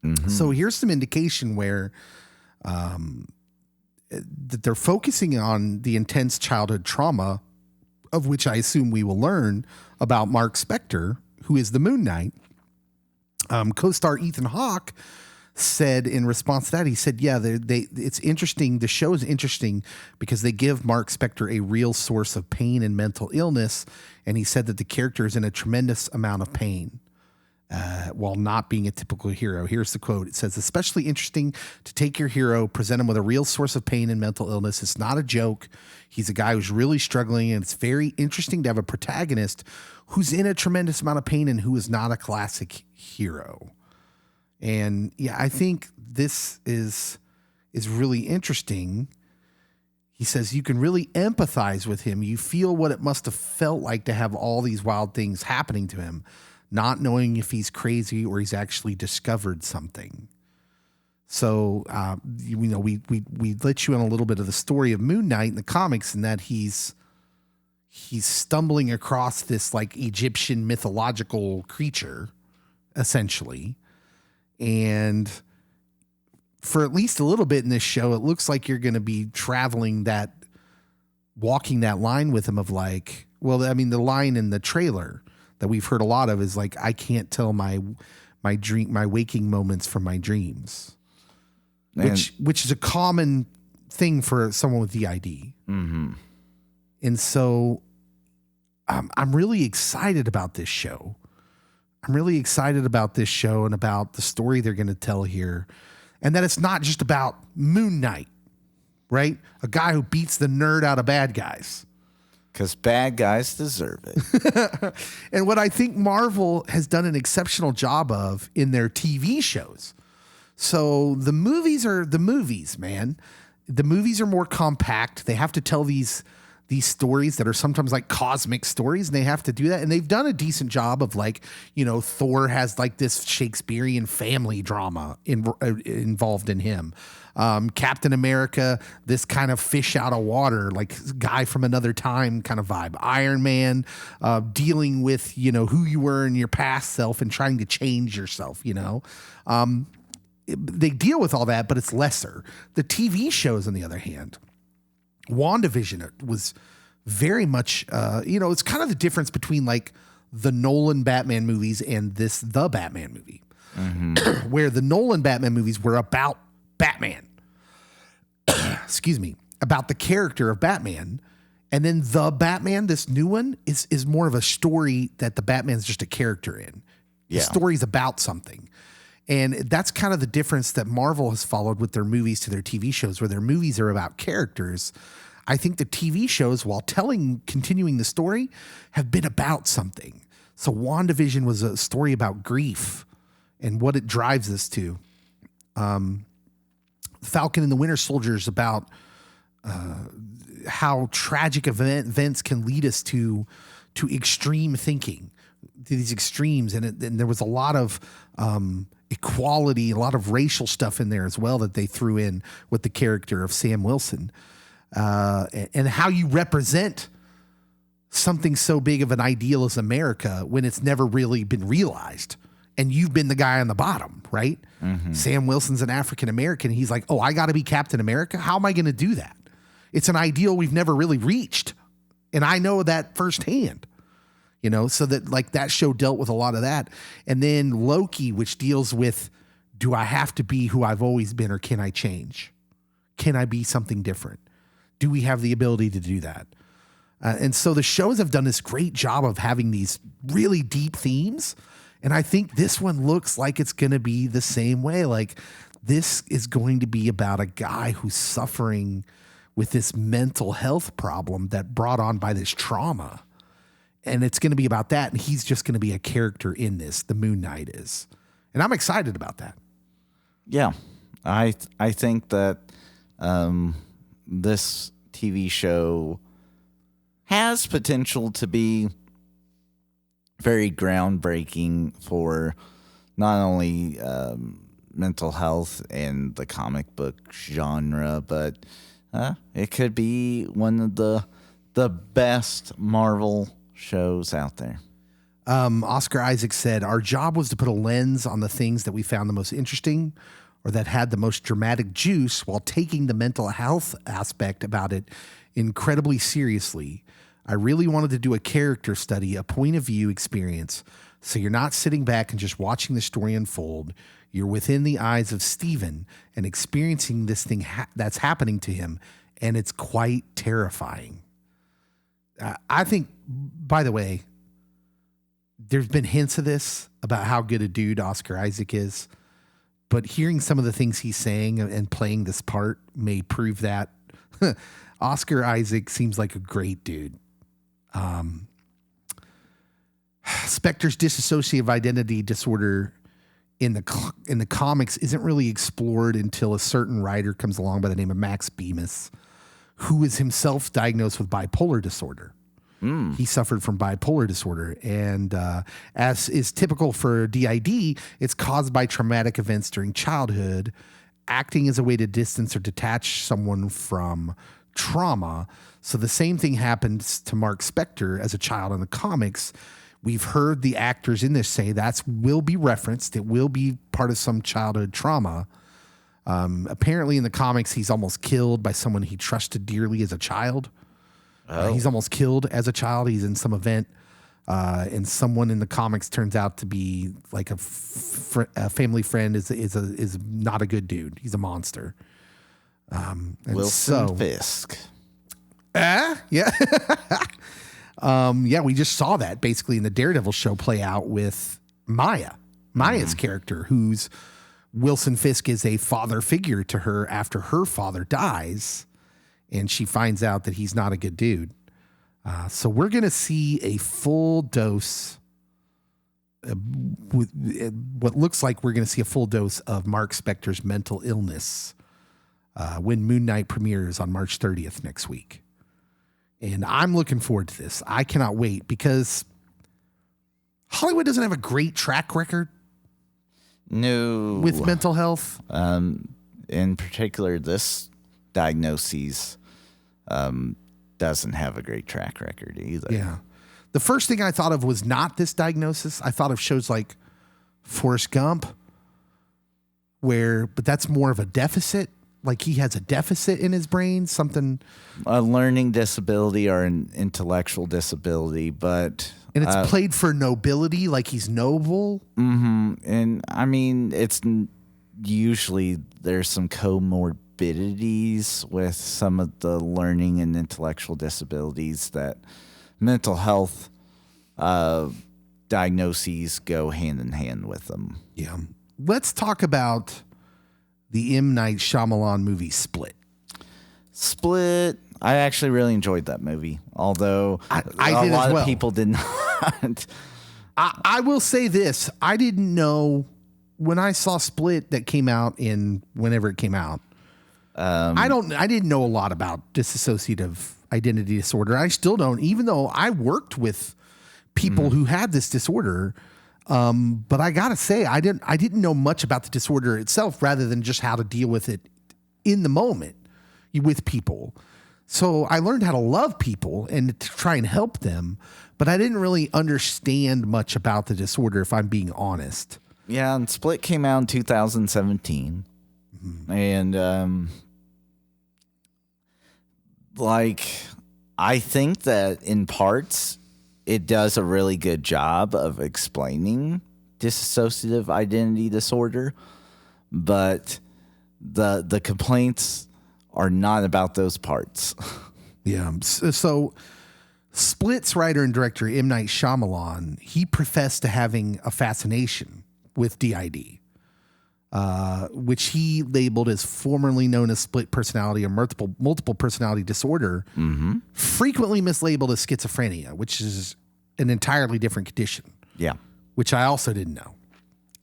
Mm-hmm. So here's some indication where that they're focusing on the intense childhood trauma, of which I assume we will learn about Mark Spector, who is the Moon Knight. Co-star Ethan Hawke said in response to that, he said, it's interesting. The show is interesting because they give Mark Spector a real source of pain and mental illness. And he said that the character is in a tremendous amount of pain while not being a typical hero. Here's the quote. It says, especially interesting to take your hero, present him with a real source of pain and mental illness. It's not a joke. He's a guy who's really struggling, and it's very interesting to have a protagonist who's in a tremendous amount of pain and who is not a classic hero. And I think this is really interesting. He says you can really empathize with him. You feel what it must have felt like to have all these wild things happening to him, not knowing if he's crazy or he's actually discovered something. So, we let you in a little bit of the story of Moon Knight in the comics, and that he's stumbling across this like Egyptian mythological creature, essentially. And for at least a little bit in this show, it looks like you're going to be walking that line with him of like, well, I mean, the line in the trailer that we've heard a lot of is like, I can't tell my waking moments from my dreams, which is a common thing for someone with DID. Mm-hmm. And so I'm really excited about this show. I'm really excited about this show and about the story they're going to tell here. And that it's not just about Moon Knight, right? A guy who beats the nerd out of bad guys. Because bad guys deserve it. And what I think Marvel has done an exceptional job of in their TV shows. So the movies are the movies, man. The movies are more compact. They have to tell these stories that are sometimes like cosmic stories, and they have to do that. And they've done a decent job of, like, you know, Thor has like this Shakespearean family drama involved in him. Captain America, this kind of fish out of water, like guy from another time kind of vibe. Iron Man, dealing with, you know, who you were in your past self and trying to change yourself, you know. They deal with all that, but it's lesser. The TV shows, on the other hand, WandaVision was very much, it's kind of the difference between like the Nolan Batman movies and the Batman movie, where the Nolan Batman movies were about Batman, excuse me, about the character of Batman. And then the Batman, this new one, is more of a story that the Batman's just a character in. The story's about something. And that's kind of the difference that Marvel has followed with their movies to their TV shows, where their movies are about characters. I think the TV shows, while continuing the story, have been about something. So WandaVision was a story about grief and what it drives us to. Falcon and the Winter Soldier is about how tragic events can lead us to extreme thinking, to these extremes. And there was a lot of equality, a lot of racial stuff in there as well that they threw in with the character of Sam Wilson, and how you represent something so big of an ideal as America when it's never really been realized. And you've been the guy on the bottom, right? Mm-hmm. Sam Wilson's an African American. He's like, oh, I got to be Captain America. How am I going to do that? It's an ideal we've never really reached. And I know that firsthand. You know, so that, like, that show dealt with a lot of that. And then Loki, which deals with, do I have to be who I've always been, or can I change? Can I be something different? Do we have the ability to do that? And so the shows have done this great job of having these really deep themes. And I think this one looks like it's going to be the same way. Like, this is going to be about a guy who's suffering with this mental health problem that brought on by this trauma. And it's going to be about that. And he's just going to be a character in this. The Moon Knight is. And I'm excited about that. Yeah. I think that this TV show has potential to be very groundbreaking for not only mental health and the comic book genre, but it could be one of the best Marvel shows out there. Oscar Isaac said, our job was to put a lens on the things that we found the most interesting or that had the most dramatic juice, while taking the mental health aspect about it incredibly seriously. I really wanted to do a character study, a point of view experience, so you're not sitting back and just watching the story unfold. You're within the eyes of Steven and experiencing this thing that's happening to him, and it's quite terrifying. I think, by the way, there's been hints of this about how good a dude Oscar Isaac is, but hearing some of the things he's saying and playing this part may prove that. Oscar Isaac seems like a great dude. Spectre's dissociative identity disorder in the comics isn't really explored until a certain writer comes along by the name of Max Bemis, who is himself diagnosed with bipolar disorder. He suffered from bipolar disorder, and as is typical for DID, it's caused by traumatic events during childhood, acting as a way to distance or detach someone from trauma. So the same thing happens to Mark Spector as a child in the comics. We've heard the actors in this say that will be referenced. It will be part of some childhood trauma. Apparently in the comics, he's almost killed by someone he trusted dearly as a child. He's almost killed as a child. He's in some event and someone in the comics turns out to be like a family friend is not a good dude. He's a monster. Wilson Fisk. Yeah. Yeah, we just saw that basically in the Daredevil show play out with Maya's character, who's Wilson Fisk is a father figure to her after her father dies, and she finds out that he's not a good dude. So we're going to see a full dose, with what looks like we're going to see a full dose of Mark Spector's mental illness when Moon Knight premieres on March 30th next week. And I'm looking forward to this. I cannot wait because Hollywood doesn't have a great track record. No. With mental health. In particular, this diagnosis doesn't have a great track record either. Yeah. The first thing I thought of was not this diagnosis. I thought of shows like Forrest Gump, but that's more of a deficit. Like he has a deficit in his brain, something. A learning disability or an intellectual disability, but. And it's played for nobility, like he's noble. Mm-hmm. And I mean, it's usually there's some comorbidities with some of the learning and intellectual disabilities that mental health diagnoses go hand in hand with them. Yeah. Let's talk about the M. Night Shyamalan movie Split. Split. I actually really enjoyed that movie, although I did a lot as well. of people did not. I will say this. I didn't know when I saw Split that came out in whenever it came out. I didn't know a lot about dissociative identity disorder. I still don't, even though I worked with people who had this disorder. But I gotta say, I didn't know much about the disorder itself, rather than just how to deal with it in the moment with people. So I learned how to love people and to try and help them, but I didn't really understand much about the disorder, if I'm being honest. Yeah, and Split came out in 2017. And I think that in parts it does a really good job of explaining dissociative identity disorder, but the complaints are not about those parts. Yeah. So Split's writer and director, M. Night Shyamalan, he professed to having a fascination with DID, which he labeled as formerly known as split personality or multiple personality disorder, frequently mislabeled as schizophrenia, which is an entirely different condition. Yeah. Which I also didn't know.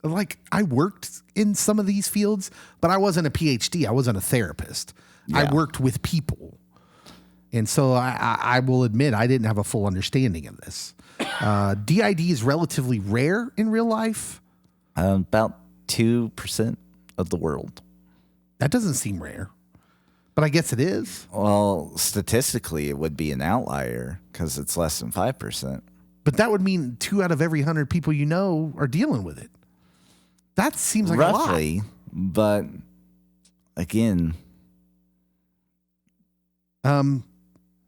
Like, I worked in some of these fields, but I wasn't a PhD. I wasn't a therapist. Yeah. I worked with people. And so I will admit I didn't have a full understanding of this. DID is relatively rare in real life. About 2% of the world. That doesn't seem rare, but I guess it is. Well, statistically, it would be an outlier because it's less than 5%. But that would mean 2 out of every 100 people you know are dealing with it. That seems like roughly, a lot. But again,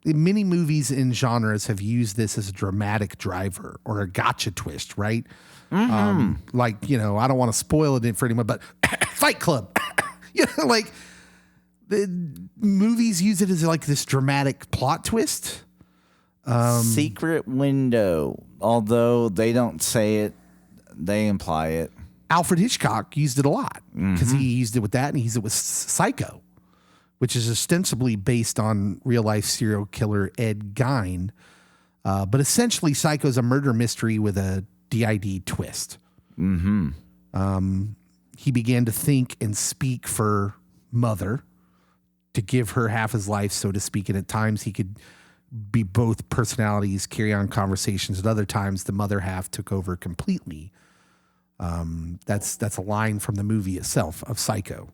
many movies in genres have used this as a dramatic driver or a gotcha twist, right? Like, you know, I don't want to spoil it for anyone, but Fight Club, you know, like the movies use it as like this dramatic plot twist. Secret Window, although they don't say it, they imply it. Alfred Hitchcock used it a lot because he used it with that, and he used it with Psycho, which is ostensibly based on real life serial killer Ed Gein. But essentially, Psycho is a murder mystery with a DID twist. He began to think and speak for Mother to give her half his life, so to speak. And at times he could be both personalities, carry on conversations. At other times, the mother half took over completely. That's a line from the movie itself of Psycho,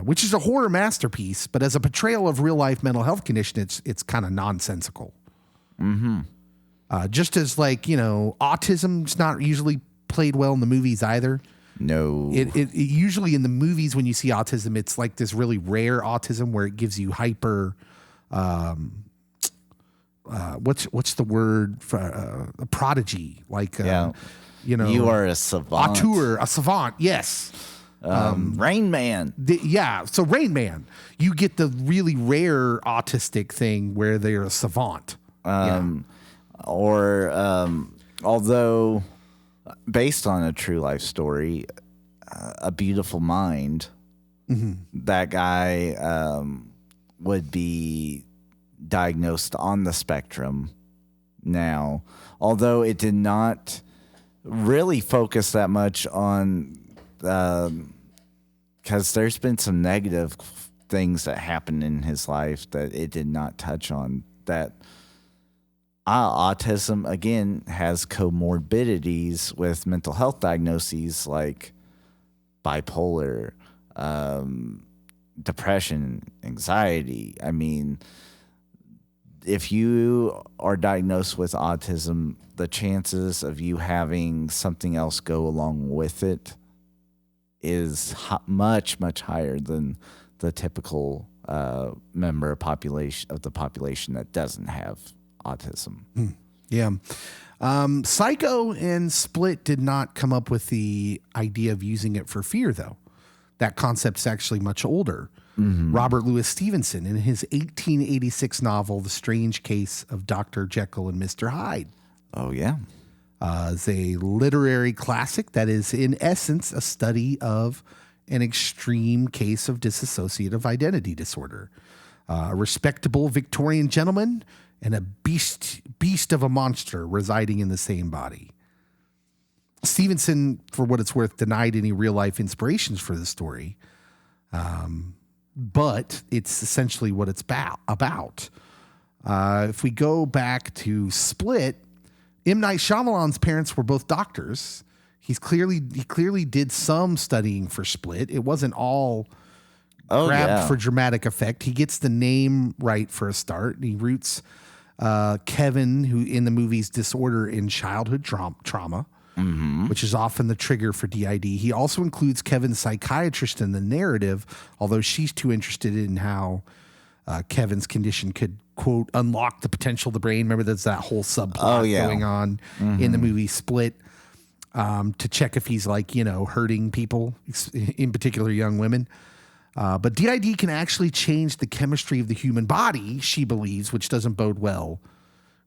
which is a horror masterpiece. But as a portrayal of real life mental health condition, it's kind of nonsensical. Just as, like, you know, autism's not usually played well in the movies either. No. It usually in the movies when you see autism, it's like this really rare autism where it gives you hyper what's the word for a prodigy? Like, You are a savant. Auteur, a savant. Yes. Rain Man. So Rain Man, you get the really rare autistic thing where they're a savant. Although based on a true life story, A Beautiful Mind, that guy would be diagnosed on the spectrum now, although it did not really focus that much on, because there's been some negative things that happened in his life that it did not touch on. That autism, again, has comorbidities with mental health diagnoses like bipolar, depression, anxiety. I mean, if you are diagnosed with autism, the chances of you having something else go along with it is much, much higher than the typical member of the population that doesn't have autism. Yeah. Psycho and Split did not come up with the idea of using it for fear, though. That concept's actually much older. Robert Louis Stevenson, in his 1886 novel, The Strange Case of Dr. Jekyll and Mr. Hyde. Oh, yeah. Is a literary classic that is, in essence, a study of an extreme case of dissociative identity disorder. A respectable Victorian gentleman and a beast of a monster residing in the same body. Stevenson, for what it's worth, denied any real-life inspirations for the story. But it's essentially what it's about. If we go back to Split, M. Night Shyamalan's parents were both doctors. He clearly did some studying for Split. It wasn't all grabbed for dramatic effect. He gets the name right for a start. He roots Kevin, who in the movie's disorder in childhood trauma, which is often the trigger for DID. He also includes Kevin's psychiatrist in the narrative, although she's too interested in how Kevin's condition could, quote, unlock the potential of the brain. Remember, there's that whole subplot going on in the movie Split, to check if he's hurting people, in particular young women. But DID can actually change the chemistry of the human body, she believes, which doesn't bode well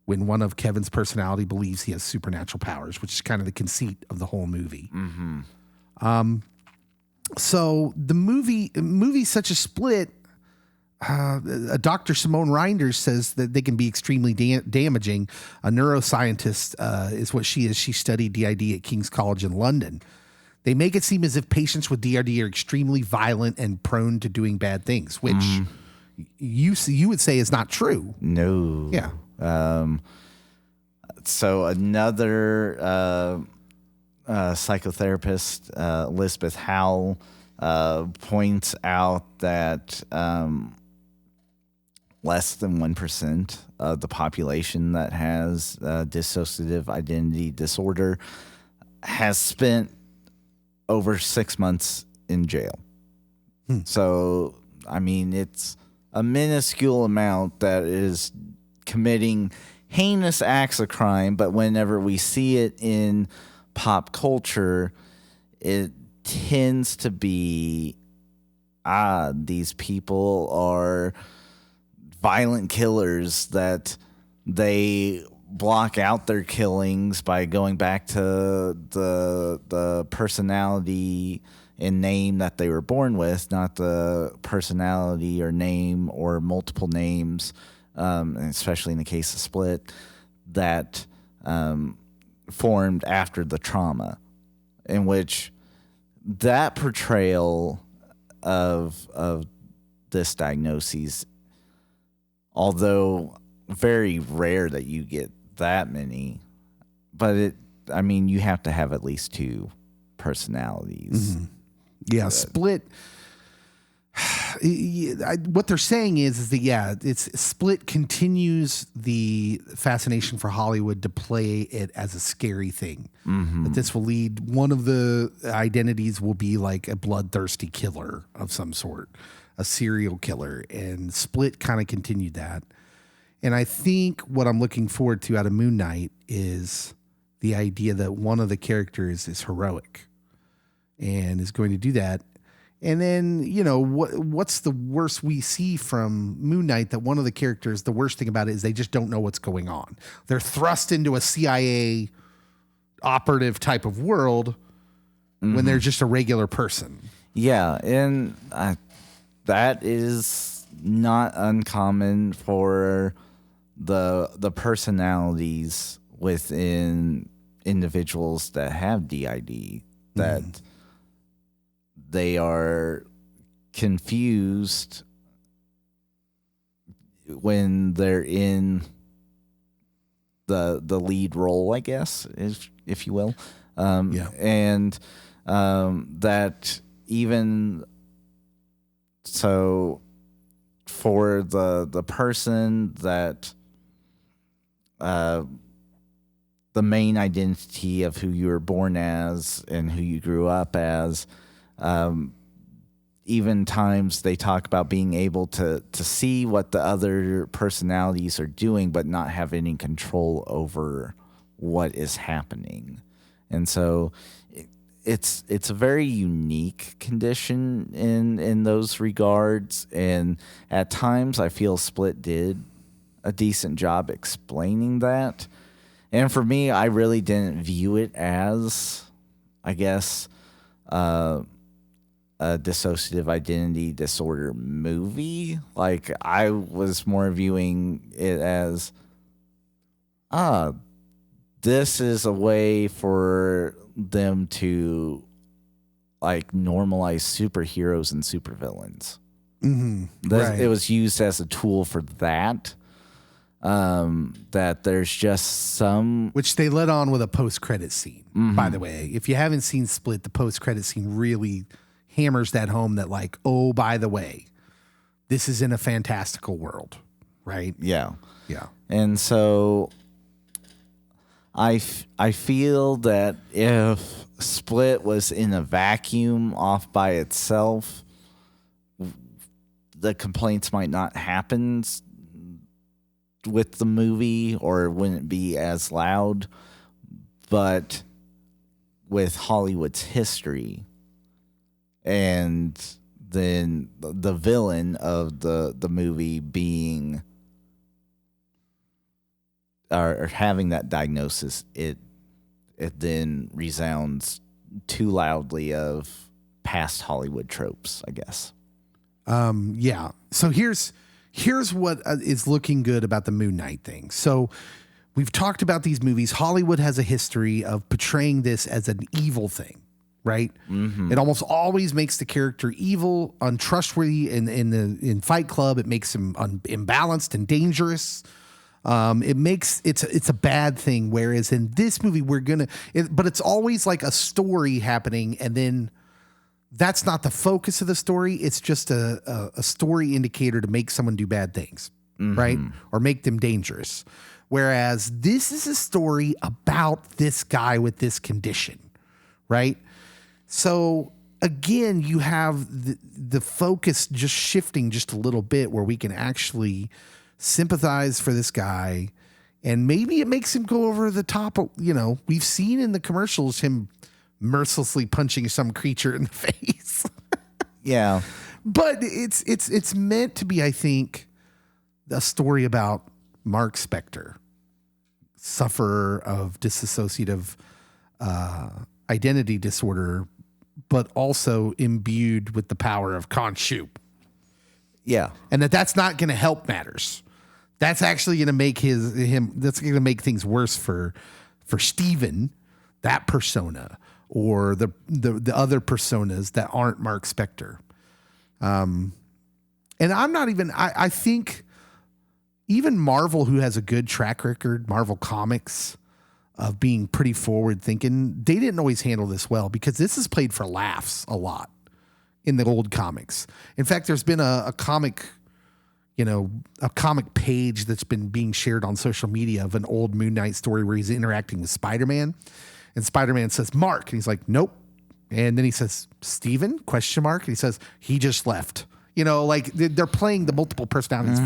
when one of Kevin's personality believes he has supernatural powers, which is kind of the conceit of the whole movie. So the movies such as Split, Dr. Simone Reinders says that they can be extremely damaging. A neuroscientist is what she is. She studied DID at King's College in London. They make it seem as if patients with DID are extremely violent and prone to doing bad things, which you would say is not true. No. Yeah. So another psychotherapist, Elizabeth Howell, points out that less than 1% of the population that has dissociative identity disorder has spent over 6 months in jail. So, I mean, it's a minuscule amount that is committing heinous acts of crime, but whenever we see it in pop culture, it tends to be, these people are violent killers, that they block out their killings by going back to the personality and name that they were born with, not the personality or name or multiple names, especially in the case of Split, that formed after the trauma, in which that portrayal of this diagnosis, although very rare that you get that many, but you have to have at least two personalities. Yeah, Split. What they're saying is that it's Split continues the fascination for Hollywood to play it as a scary thing. That this will lead, one of the identities will be like a bloodthirsty killer of some sort, a serial killer, and Split kind of continued that. And I think what I'm looking forward to out of Moon Knight is the idea that one of the characters is heroic and is going to do that. And then, you know, what's the worst we see from Moon Knight? That one of the characters, the worst thing about it is they just don't know what's going on. They're thrust into a CIA operative type of world when they're just a regular person. Yeah, and that is not uncommon for the personalities within individuals that have DID, that they are confused when they're in the lead role, I guess, if you will. And that even so, for the person that the main identity of who you were born as and who you grew up as, even times they talk about being able to see what the other personalities are doing, but not have any control over what is happening. And so it's a very unique condition in those regards. And at times I feel Split did a decent job explaining that. And for me, I really didn't view it as, I guess, a dissociative identity disorder movie. Like, I was more viewing it as, this is a way for them to, like, normalize superheroes and supervillains. Right. It was used as a tool for that. That there's just some, Which they let on with a post-credit scene, by the way. If you haven't seen Split, the post-credit scene really hammers that home that, like, oh, by the way, this is in a fantastical world, right? yeah. Yeah. And so I feel that if Split was in a vacuum off by itself, the complaints might not happen with the movie, or wouldn't be as loud. But with Hollywood's history, and then the villain of the movie being or having that diagnosis, it then resounds too loudly of past Hollywood tropes, I guess. Yeah. So here's what is looking good about the Moon Knight thing. So we've talked about these movies. Hollywood has a history of portraying this as an evil thing, right? It almost always makes the character evil, untrustworthy. In Fight Club, it makes him imbalanced and dangerous. It's a bad thing. Whereas in this movie, but it's always like a story happening, and then that's not the focus of the story. It's just a story indicator to make someone do bad things, right? Or make them dangerous. Whereas this is a story about this guy with this condition, right? So again, you have the focus just shifting just a little bit, where we can actually sympathize for this guy, and maybe it makes him go over the top. You know, we've seen in the commercials him mercilessly punching some creature in the face. Yeah. But it's meant to be, I think, a story about Mark Spector, sufferer of dissociative identity disorder, but also imbued with the power of Khonshu. Yeah. And that's not going to help matters. That's actually going to make that's going to make things worse for Steven, that persona, or the other personas that aren't Mark Spector. And I'm not even, I think even Marvel, who has a good track record, Marvel Comics, of being pretty forward thinking, they didn't always handle this well, because this is played for laughs a lot in the old comics. In fact, there's been a comic, a comic page that's been being shared on social media of an old Moon Knight story where he's interacting with Spider-Man. And Spider-Man says, Mark. And he's like, nope. And then he says, Steven? ? And he says, he just left. You know, like they're playing the multiple personalities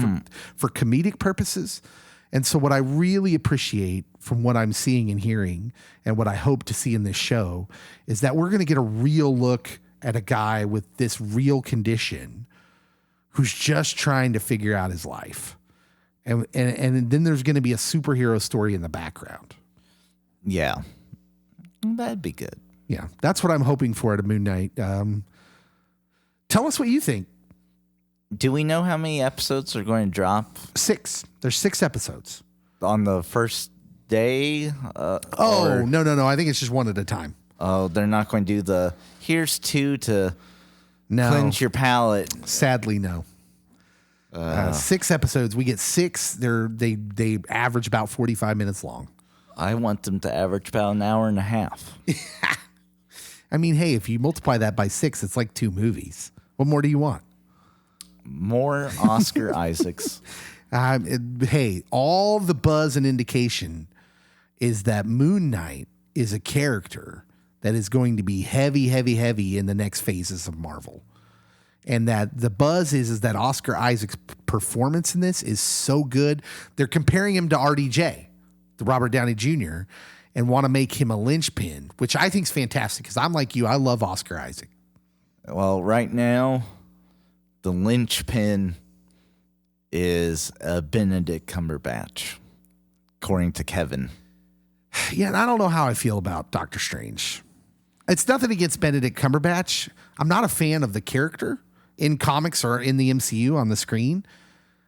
for comedic purposes. And so what I really appreciate from what I'm seeing and hearing and what I hope to see in this show is that we're going to get a real look at a guy with this real condition who's just trying to figure out his life. And then there's going to be a superhero story in the background. Yeah. That'd be good. Yeah, that's what I'm hoping for at a Moon Knight. Tell us what you think. Do we know how many episodes are going to drop? 6. There's 6 episodes. On the first day? No. I think it's just one at a time. Oh, they're not going to do here's 2 to No. cleanse your palate. Sadly, no. 6 episodes. We get 6. They average about 45 minutes long. I want them to average about an hour and a half. I mean, hey, if you multiply that by 6, it's like 2 movies. What more do you want? More Oscar Isaacs. Hey, all the buzz and indication is that Moon Knight is a character that is going to be heavy, heavy, heavy in the next phases of Marvel. And that the buzz is that Oscar Isaac's performance in this is so good. They're comparing him to RDJ, the Robert Downey Jr., and want to make him a linchpin, which I think is fantastic because I'm like you. I love Oscar Isaac. Well, right now, the linchpin is Benedict Cumberbatch, according to Kevin. Yeah, and I don't know how I feel about Doctor Strange. It's nothing against Benedict Cumberbatch. I'm not a fan of the character in comics or in the MCU on the screen.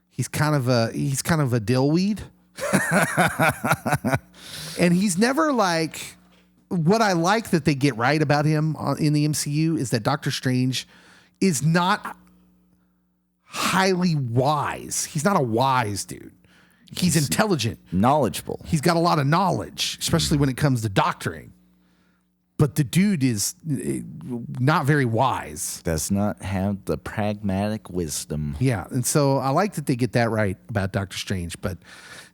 He's kind of a dillweed. And he's never like, what I like that they get right about him in the MCU is that Doctor Strange is not highly wise. He's not a wise dude. He's intelligent. Knowledgeable. He's got a lot of knowledge, especially when it comes to doctoring. But the dude is not very wise. Does not have the pragmatic wisdom. Yeah, and so I like that they get that right about Doctor Strange. But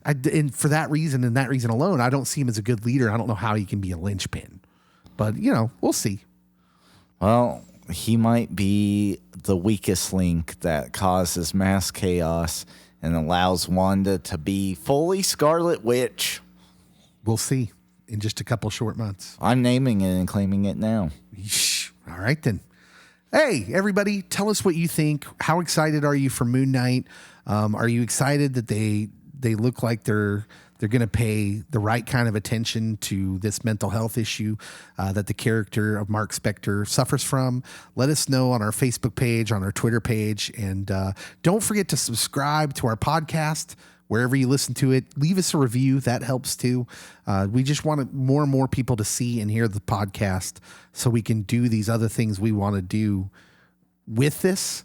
and for that reason and that reason alone, I don't see him as a good leader. I don't know how he can be a linchpin. But, we'll see. Well, he might be the weakest link that causes mass chaos and allows Wanda to be fully Scarlet Witch. We'll see in just a couple short months. I'm naming it and claiming it now. All right, then. Hey, everybody, tell us what you think. How excited are you for Moon Knight? Are you excited that they look like they're going to pay the right kind of attention to this mental health issue that the character of Mark Spector suffers from? Let us know on our Facebook page, on our Twitter page, and don't forget to subscribe to our podcast wherever you listen to it. Leave us a review. That helps too. We just want more and more people to see and hear the podcast so we can do these other things we want to do with this.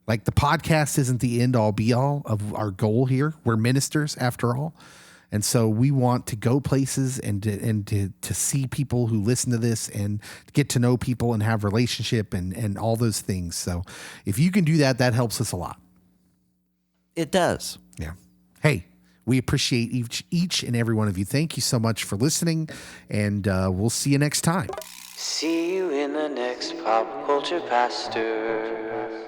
Like the podcast isn't the end all be all of our goal here. We're ministers after all. And so we want to go places and to see people who listen to this and get to know people and have relationship and all those things. So if you can do that, that helps us a lot. It does. Yeah. Hey, we appreciate each and every one of you. Thank you so much for listening, and we'll see you next time. See you in the next Pop Culture Pastor.